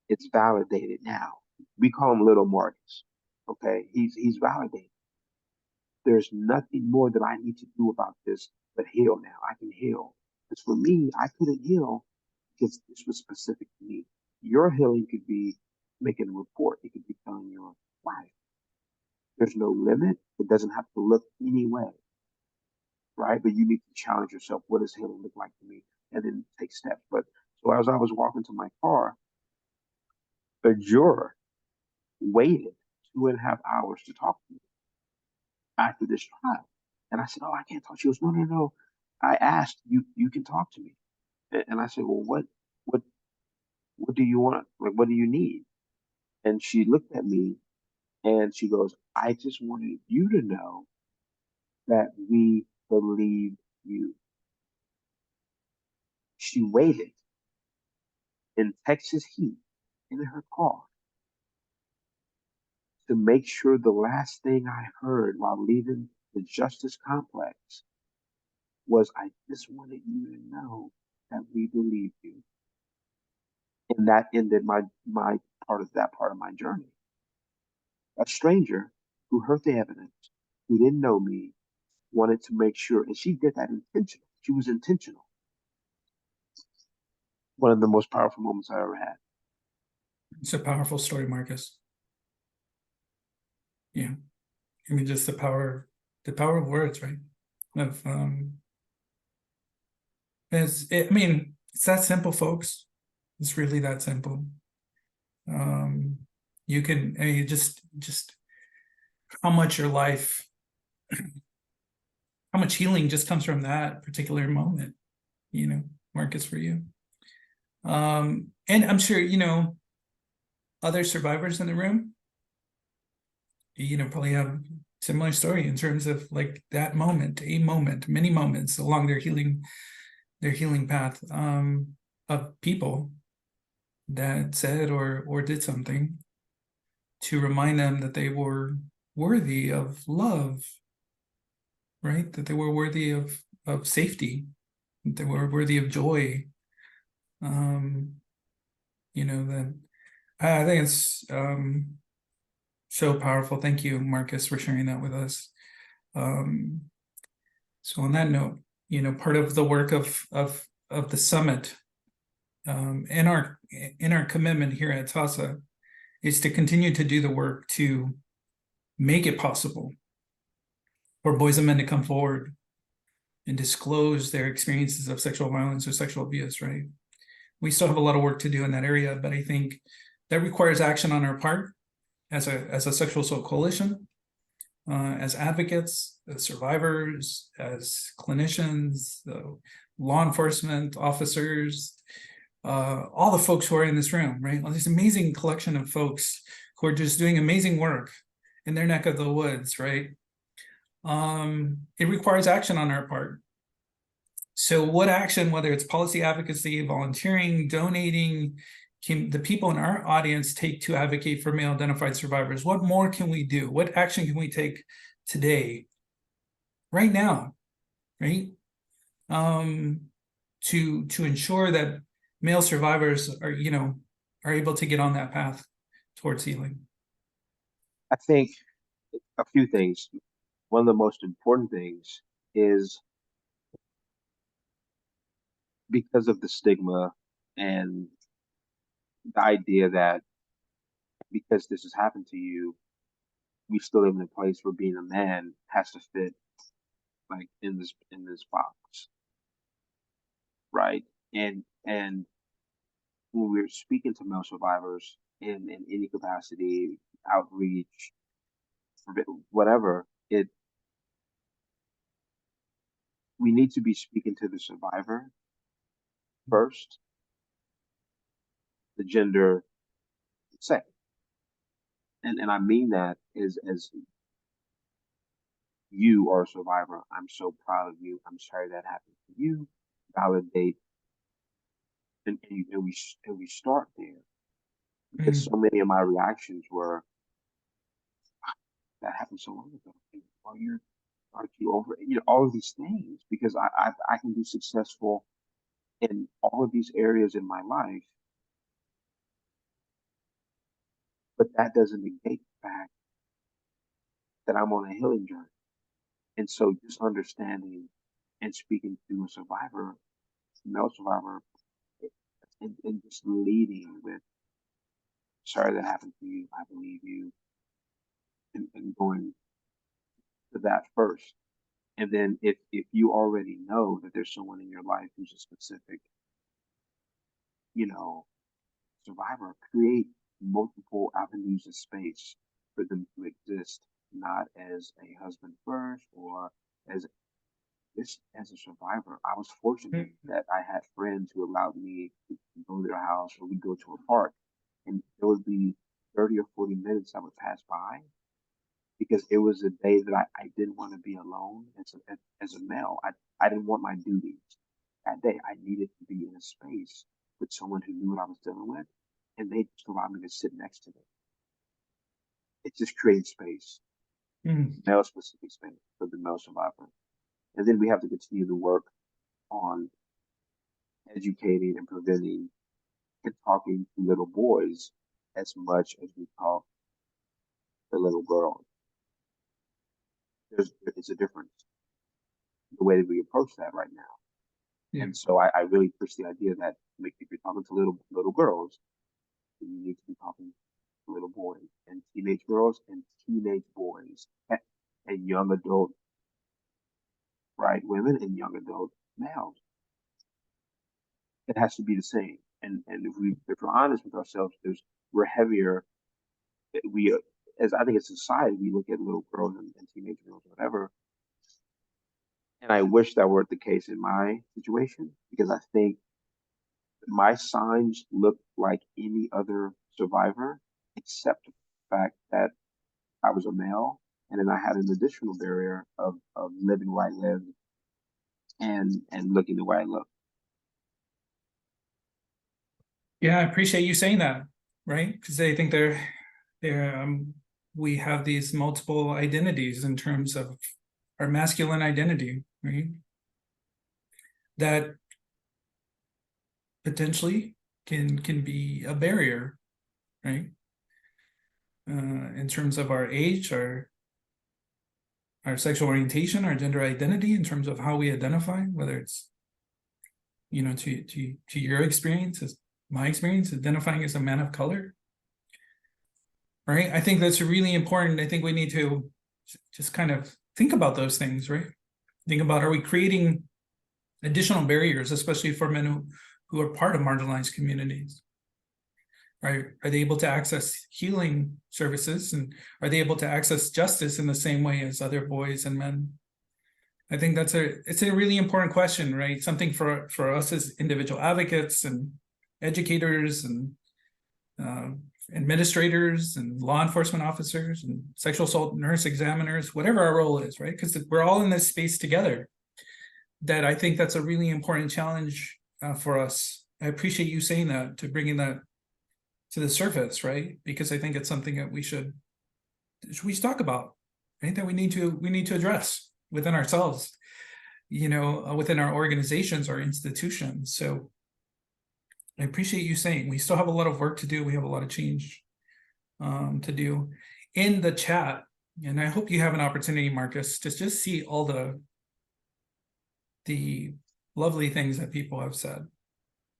it's validated now. We call him little Marcus, okay? He's validated. There's nothing more that I need to do about this but heal now. I can heal. Because for me, I couldn't heal because this was specific to me. Your healing could be making a report. It could be telling your wife. There's no limit. It doesn't have to look any way, right? But you need to challenge yourself. What does healing look like to me? And then take steps. But so as I was walking to my car, a juror waited 2.5 hours to talk to me after this trial. And I said, oh, I can't talk. She goes, no, no, no. I asked you can talk to me. And I said, well, what do you want? Like, what do you need? And she looked at me and she goes, I just wanted you to know that we believe you. She waited in Texas heat in her car to make sure the last thing I heard while leaving the Justice Complex was, I just wanted you to know that we believe you. And that ended my part of my journey. A stranger who heard the evidence, who didn't know me, wanted to make sure, and she did that intentionally. She was intentional. One of the most powerful moments I ever had. It's a powerful story, Marcus. Yeah. I mean, just the power of words, right? It's that simple, folks. It's really that simple. You can, just how much your life, how much healing just comes from that particular moment, Marcus, for you. And I'm sure, other survivors in the room, probably have similar story in terms of like that moment, many moments along their healing path, of people that said or did something to remind them that they were worthy of love, right? That they were worthy of safety, that they were worthy of joy. That I think it's so powerful. Thank you, Marcus, for sharing that with us. So on that note, part of the work of the summit, in our commitment here at TAASA, is to continue to do the work to make it possible for boys and men to come forward and disclose their experiences of sexual violence or sexual abuse, right? We still have a lot of work to do in that area, but I think that requires action on our part as a sexual assault coalition, as advocates, as survivors, as clinicians, law enforcement officers, all the folks who are in this room, right? All this amazing collection of folks who are just doing amazing work in their neck of the woods, right? It requires action on our part. So what action, whether it's policy advocacy, volunteering, donating, can the people in our audience take to advocate for male identified survivors? What more can we do? What action can we take today, right now, right? To ensure that male survivors are, are able to get on that path towards healing. I think a few things. One of the most important things is because of the stigma and the idea that because this has happened to you, we still live in a place where being a man has to fit like in this box, right? And when we're speaking to male survivors in any capacity, outreach, whatever, we need to be speaking to the survivor first, the gender second. And I mean that is as you are a survivor. I'm so proud of you. I'm sorry that happened to you. Validate, and we start there because so many of my reactions were that happened so long ago. Aren't you over? All of these things because I can be successful in all of these areas in my life, but that doesn't negate the fact that I'm on a healing journey. And so just understanding and speaking to a survivor, male survivor, and just leading with, sorry that happened to you, I believe you, and going to that first. And then if you already know that there's someone in your life who's a specific, survivor, create multiple avenues of space for them to exist, not as a husband first or as as a survivor. I was fortunate that I had friends who allowed me to go to their house or we go to a park and there would be 30 or 40 minutes I would pass by because it was a day that I didn't want to be alone as a male. I didn't want my duties that day. I needed to be in a space with someone who knew what I was dealing with and they just allowed me to sit next to them. It just creates space, male specific space for the male survivor. And then we have to continue to work on educating and preventing and talking to little boys as much as we talk to little girls. It's a difference the way that we approach that right now. Yeah. And so I really push the idea that if you're talking to little girls, you need to be talking to little boys and teenage girls and teenage boys and young adult women and young adult males. It has to be the same. And if we're honest with ourselves, we're heavier. As I think as a society, we look at little girls and teenage girls, or whatever. And I wish that were the case in my situation because I think my signs look like any other survivor, except the fact that I was a male, and then I had an additional barrier of living where I lived and looking the way I look. Yeah, I appreciate you saying that, right? Because I think we have these multiple identities in terms of our masculine identity, right? That potentially can be a barrier, right? In terms of our age, our sexual orientation, our gender identity, in terms of how we identify, whether it's, to your experience, as my experience, identifying as a man of color, right? I think that's really important. I think we need to just kind of think about those things, right? Think about, are we creating additional barriers, especially for men who are part of marginalized communities, right? Are they able to access healing services, and are they able to access justice in the same way as other boys and men? I think it's a really important question, right? Something for us as individual advocates and educators and administrators and law enforcement officers and sexual assault nurse examiners, whatever our role is, right? Because we're all in this space together. That I think that's a really important challenge for us. I appreciate you saying that, to bringing that to the surface, right? Because I think it's something that we should talk about, right? That we need to address within ourselves, within our organizations, our institutions. So I appreciate you saying we still have a lot of work to do. We have a lot of change to do in the chat. And I hope you have an opportunity, Marcus, to just see all the lovely things that people have said.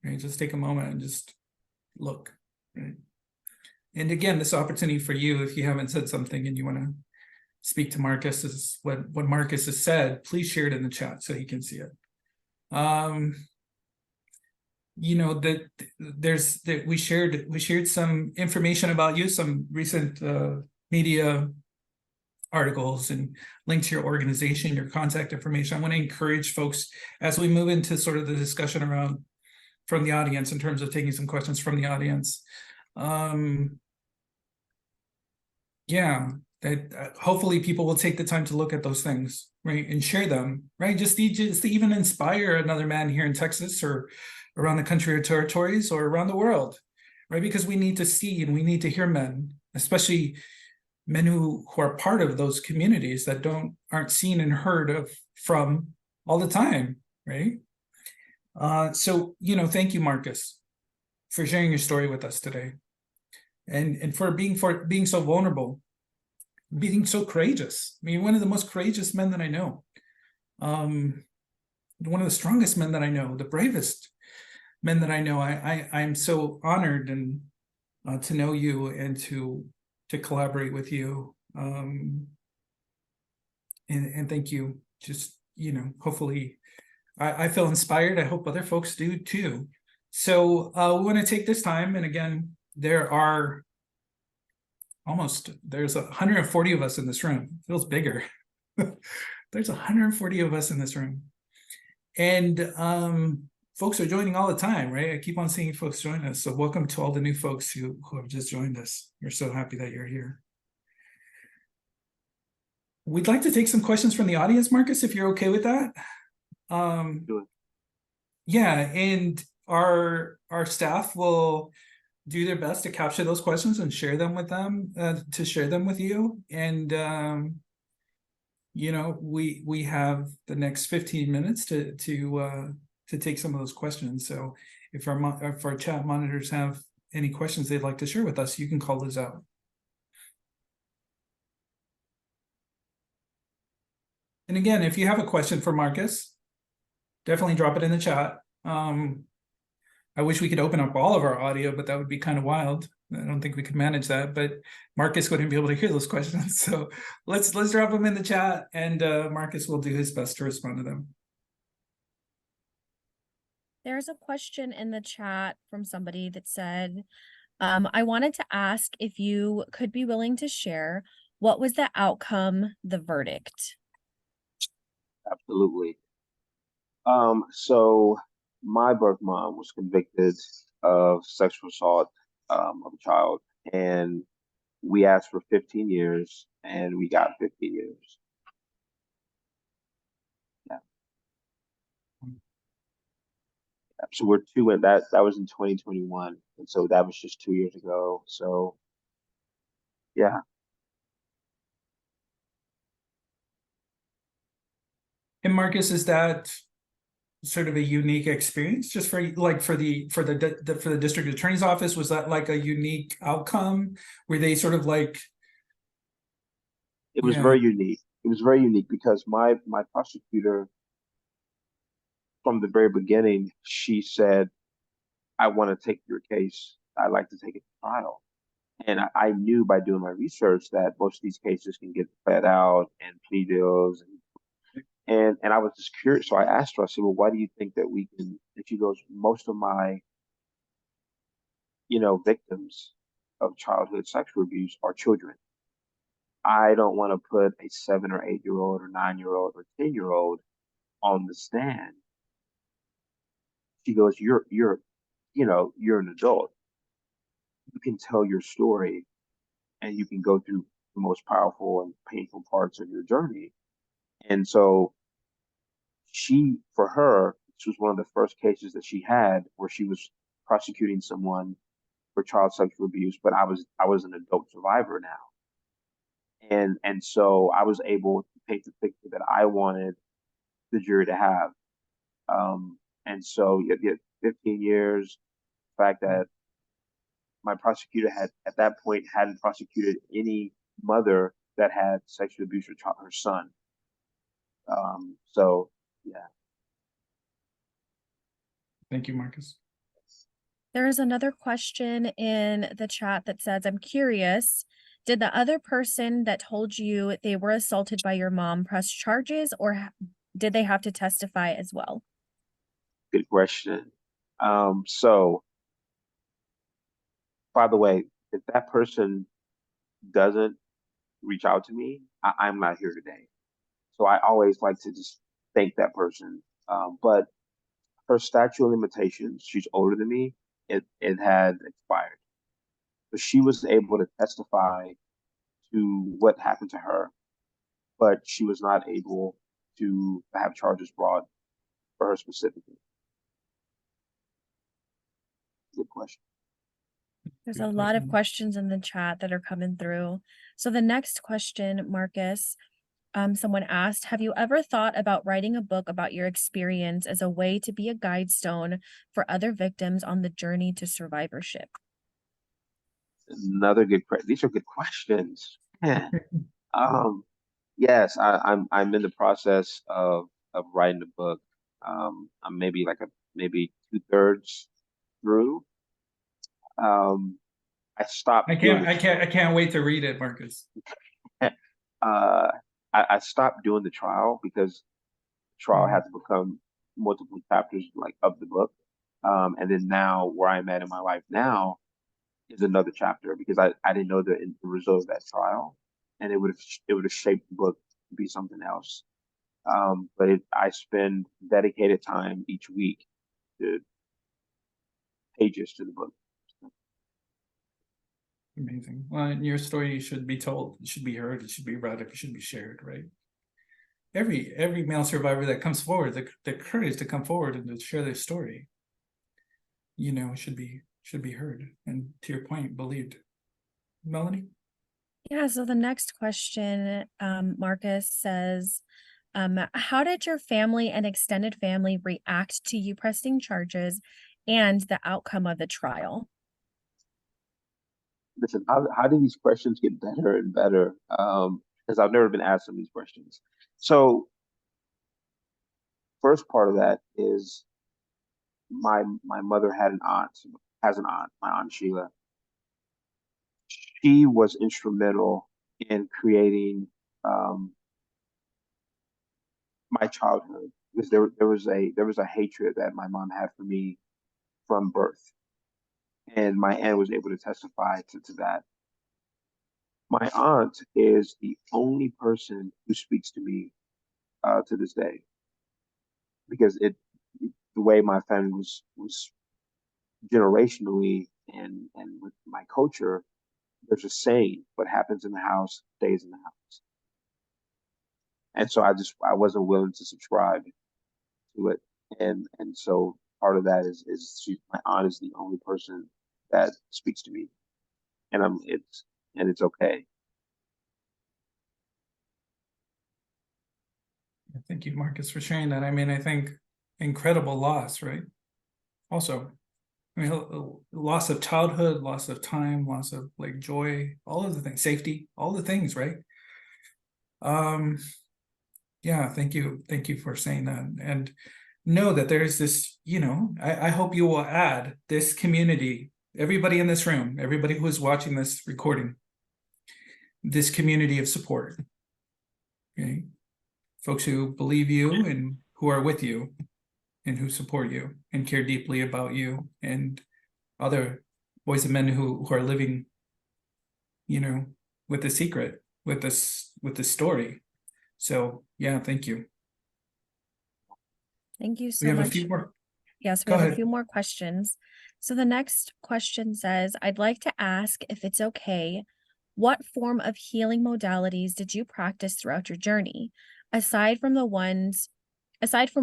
Right? Just take a moment and just look. Right? And again, this opportunity for you, if you haven't said something and you want to speak to Marcus, is what Marcus has said, please share it in the chat so he can see it. We shared some information about you, some recent media articles and links to your organization, your contact information. I want to encourage folks as we move into sort of the discussion around from the audience, in terms of taking some questions from the audience. That hopefully people will take the time to look at those things, right, and share them, right? Just to even inspire another man here in Texas or around the country or territories or around the world, right? Because we need to see and we need to hear men, especially men who are part of those communities that aren't seen and heard of from all the time, right? So thank you, Marcus, for sharing your story with us today, and for being so vulnerable, being so courageous. I mean, one of the most courageous men that I know, one of the strongest men that I know, the bravest men that I know. I'm so honored and to know you and to collaborate with you. And thank you. Just, hopefully I feel inspired. I hope other folks do too. So we want to take this time. And again, there's 140 of us in this room. It feels bigger. There's 140 of us in this room. And folks are joining all the time, right? I keep on seeing folks join us. So welcome to all the new folks who have just joined us. We're so happy that you're here. We'd like to take some questions from the audience, Marcus, if you're okay with that. Sure. Yeah, and our staff will do their best to capture those questions and share them with them, to share them with you. And we have the next 15 minutes to take some of those questions. So if our chat monitors have any questions they'd like to share with us, you can call those out. And again, if you have a question for Marcus, definitely drop it in the chat. I wish we could open up all of our audio, but that would be kind of wild. I don't think we could manage that, but Marcus wouldn't be able to hear those questions. So let's drop them in the chat, and Marcus will do his best to respond to them. There's a question in the chat from somebody that said, I wanted to ask if you could be willing to share what was the outcome, the verdict? Absolutely. So my birth mom was convicted of sexual assault of a child, and we asked for 15 years, and we got 15 years. Yeah. So we're two, and that was in 2021, and so that was just 2 years ago. So yeah. And Marcus, is that sort of a unique experience just for the district attorney's office? Was that like a unique outcome? Were they sort of like? It was very unique. It was very unique because my prosecutor, from the very beginning, she said, I want to take your case. I'd like to take it to trial. And I knew by doing my research that most of these cases can get fed out and plea deals. And I was just curious. So I asked her, I said, well, why do you think that we can? And she goes, most of my, victims of childhood sexual abuse are children. I don't want to put a 7 or 8 year old or 9-year-old or 10-year-old on the stand. She goes, you're an adult. you can tell your story and you can go through the most powerful and painful parts of your journey. And so for her, this was one of the first cases that she had where she was prosecuting someone for child sexual abuse, but I was an adult survivor now. And so I was able to paint the picture that I wanted the jury to have. And so you get 15 years, the fact that my prosecutor had at that point hadn't prosecuted any mother that had sexually abused her son. So yeah. Thank you, Marcus. There is another question in the chat that says, I'm curious, did the other person that told you they were assaulted by your mom press charges, or did they have to testify as well? Good question. So by the way, if that person doesn't reach out to me, I'm not here today. So I always like to just thank that person. But her statute of limitations, she's older than me, it had expired. But she was able to testify to what happened to her, but she was not able to have charges brought for her specifically. Good question. There's Good a lot of question. questions in the chat that are coming through. So the next question, Marcus, someone asked, have you ever thought about writing a book about your experience as a way to be a guide stone for other victims on the journey to survivorship? Another good question. These are good questions. Yeah. Yes, I'm in the process of writing the book. I'm maybe maybe 2/3 through. I stopped doing I can't wait to read it, Marcus. I stopped doing the trial because the trial had to become multiple chapters like of the book. And then now where I'm at in my life now is another chapter because I didn't know the result of that trial, and it would have shaped the book to be something else. But I spend dedicated time each week to pages to the book. Amazing. Well, your story should be told, it should be heard, it should be read, it should be shared, right? Every male survivor that comes forward, the courage to come forward and to share their story, should be heard, and to your point, believed. Melanie? Yeah, so the next question, Marcus says, how did your family and extended family react to you pressing charges and the outcome of the trial? Listen, how do these questions get better and better? Because I've never been asked some of these questions. So first part of that is my mother has an aunt, my aunt Sheila. She was instrumental in creating my childhood because there was a hatred that my mom had for me from birth, and my aunt was able to testify to that. My aunt is the only person who speaks to me to this day because the way my family was generationally and with my culture, there's a saying: what happens in the house stays in the house. And so I wasn't willing to subscribe to it, and so part of that is my aunt is the only person that speaks to me, and it's okay. Thank you, Marcus, for sharing that. I mean, I think incredible loss, right? Also, I mean, loss of childhood, loss of time, loss of like joy, all of the things, safety, all the things, right? Yeah, thank you for saying that, and know that there's this, I hope you will add this community, everybody in this room, everybody who is watching this recording, this community of support, okay? Folks who believe you and who are with you and who support you and care deeply about you, and other boys and men who are living, with the secret, with the story. So yeah, thank you. Thank you so We have much. a few more. Yes, we Go have a ahead. few more questions. So the next question says, I'd like to ask, if it's okay, what form of healing modalities did you practice throughout your journey? Aside from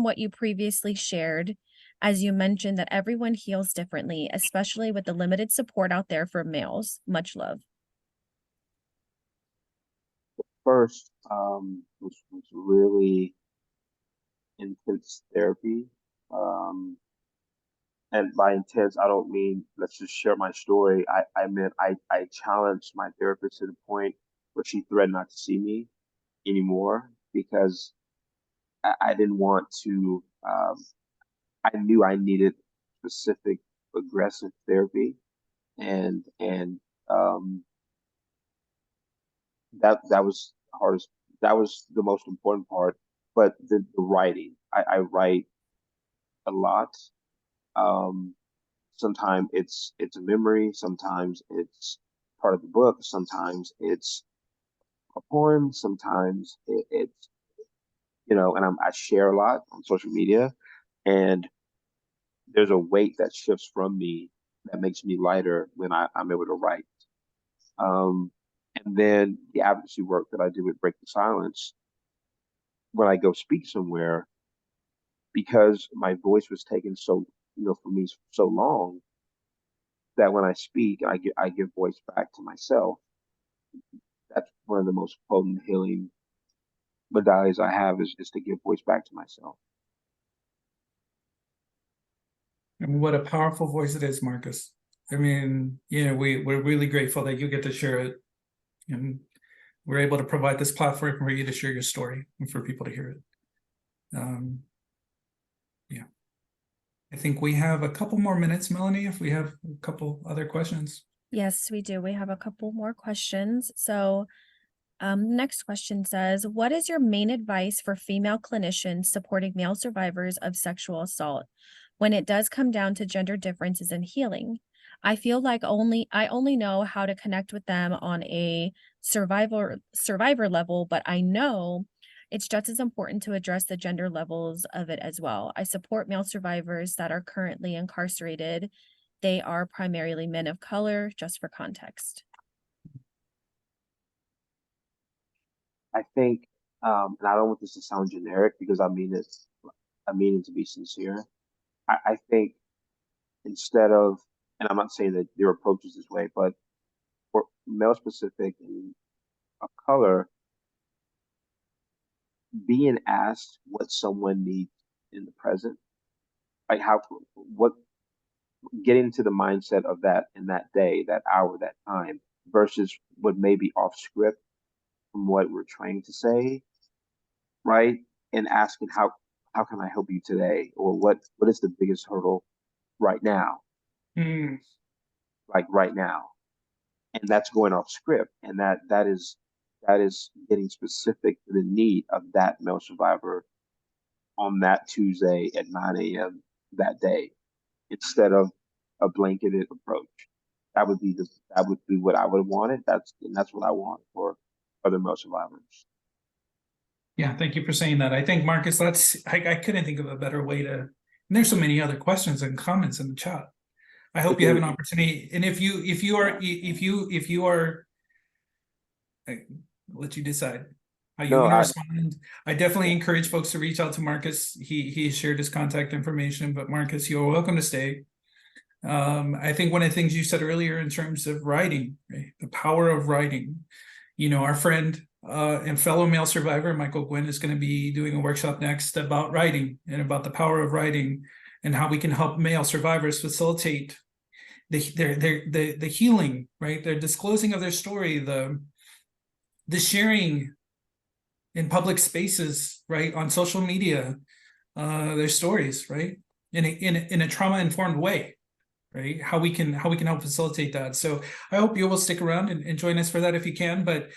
what you previously shared, as you mentioned that everyone heals differently, especially with the limited support out there for males. Much love. First, was really intense therapy. And by intense, I don't mean let's just share my story. I meant I challenged my therapist to the point where she threatened not to see me anymore because I didn't want to. I knew I needed specific aggressive therapy, and um, that was the hardest. That was the most important part. But the writing, I write a lot. Um, Sometimes it's a memory, sometimes it's part of the book, sometimes it's a poem, sometimes it's and I share a lot on social media, and there's a weight that shifts from me that makes me lighter when I'm able to write. Um, and then the advocacy work that I do with Break the Silence, when I go speak somewhere, because my voice was taken for me so long, that when I speak, I give voice back to myself. That's one of the most potent healing modalities I have is to give voice back to myself. And what a powerful voice it is, Marcus. I mean, we're really grateful that you get to share it. And we're able to provide this platform for you to share your story and for people to hear it. Yeah. I think we have a couple more minutes, Melanie, if we have a couple other questions. Yes, we do. We have a couple more questions. So next question says, what is your main advice for female clinicians supporting male survivors of sexual assault when it does come down to gender differences in healing? I feel like I only know how to connect with them on a survivor level, but I know it's just as important to address the gender levels of it as well. I support male survivors that are currently incarcerated. They are primarily men of color, just for context. I think, and I don't want this to sound generic because I mean it to be sincere. I think instead of, and I'm not saying that your approach is this way, but for male specific and of color, being asked what someone needs in the present, like what getting to the mindset of that in that day, that hour, that time, versus what may be off script from what we're trying to say, right? And asking how can I help you today, or what is the biggest hurdle right now, Mm. like right now, and that's going off script, and that is getting specific to the need of that male survivor on that Tuesday at 9 a.m. that day, instead of a blanketed approach. That would be what I would have wanted. That's what I want for other male survivors. Yeah, thank you for saying that. I think, Marcus, I couldn't think of a better way to, and there's so many other questions and comments in the chat. I hope you have an opportunity. And if you are, I'll let you decide how you want to respond. I definitely encourage folks to reach out to Marcus. He shared his contact information, but Marcus, you're welcome to stay. I think one of the things you said earlier in terms of writing, right? The power of writing. Our friend and fellow male survivor, Michael Gwynn, is going to be doing a workshop next about writing and about the power of writing and how we can help male survivors facilitate the healing, right? Their disclosing of their story, the sharing in public spaces, right? On social media, their stories, right? In a trauma-informed way. Right, how we can help facilitate that. So I hope you will stick around and join us for that if you can. But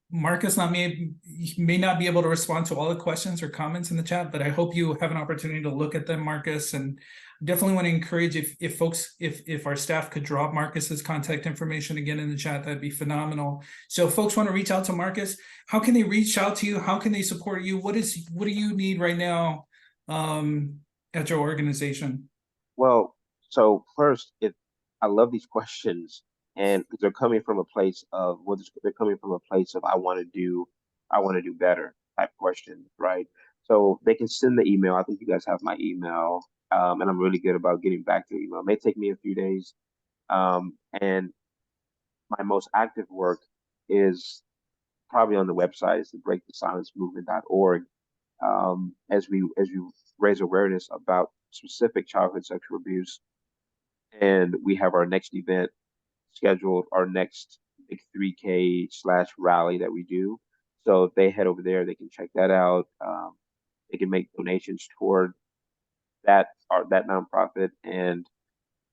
Marcus may not be able to respond to all the questions or comments in the chat, but I hope you have an opportunity to look at them, Marcus. And definitely want to encourage if our staff could drop Marcus's contact information again in the chat, that'd be phenomenal. So if folks want to reach out to Marcus, how can they reach out to you? How can they support you? What do you need right now? at your organization? Well, so first, I love these questions, and because they're coming from a place of they're coming from a place of I want to do better type questions, right? So they can send the email. I think you guys have my email, and I'm really good about getting back to email. It may take me a few days, and my most active work is probably on the website. It's the breakthesilencemovement.org. As we raise awareness about specific childhood sexual abuse, and we have our next event scheduled, our next big 3K/rally that we do. So if they head over there, they can check that out. They can make donations toward that nonprofit and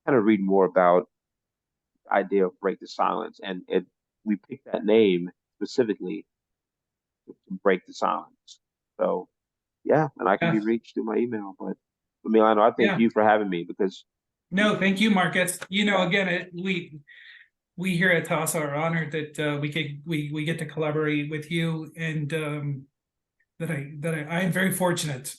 kind of read more about the idea of Break the Silence. And we picked that name specifically to break the silence. So yeah, and I can be Yeah. reached through my email. But Emiliano, I thank Yeah. you for having me because No, thank you, Marcus. You know, again, we here at TAASA are honored that we get to collaborate with you, and I'm very fortunate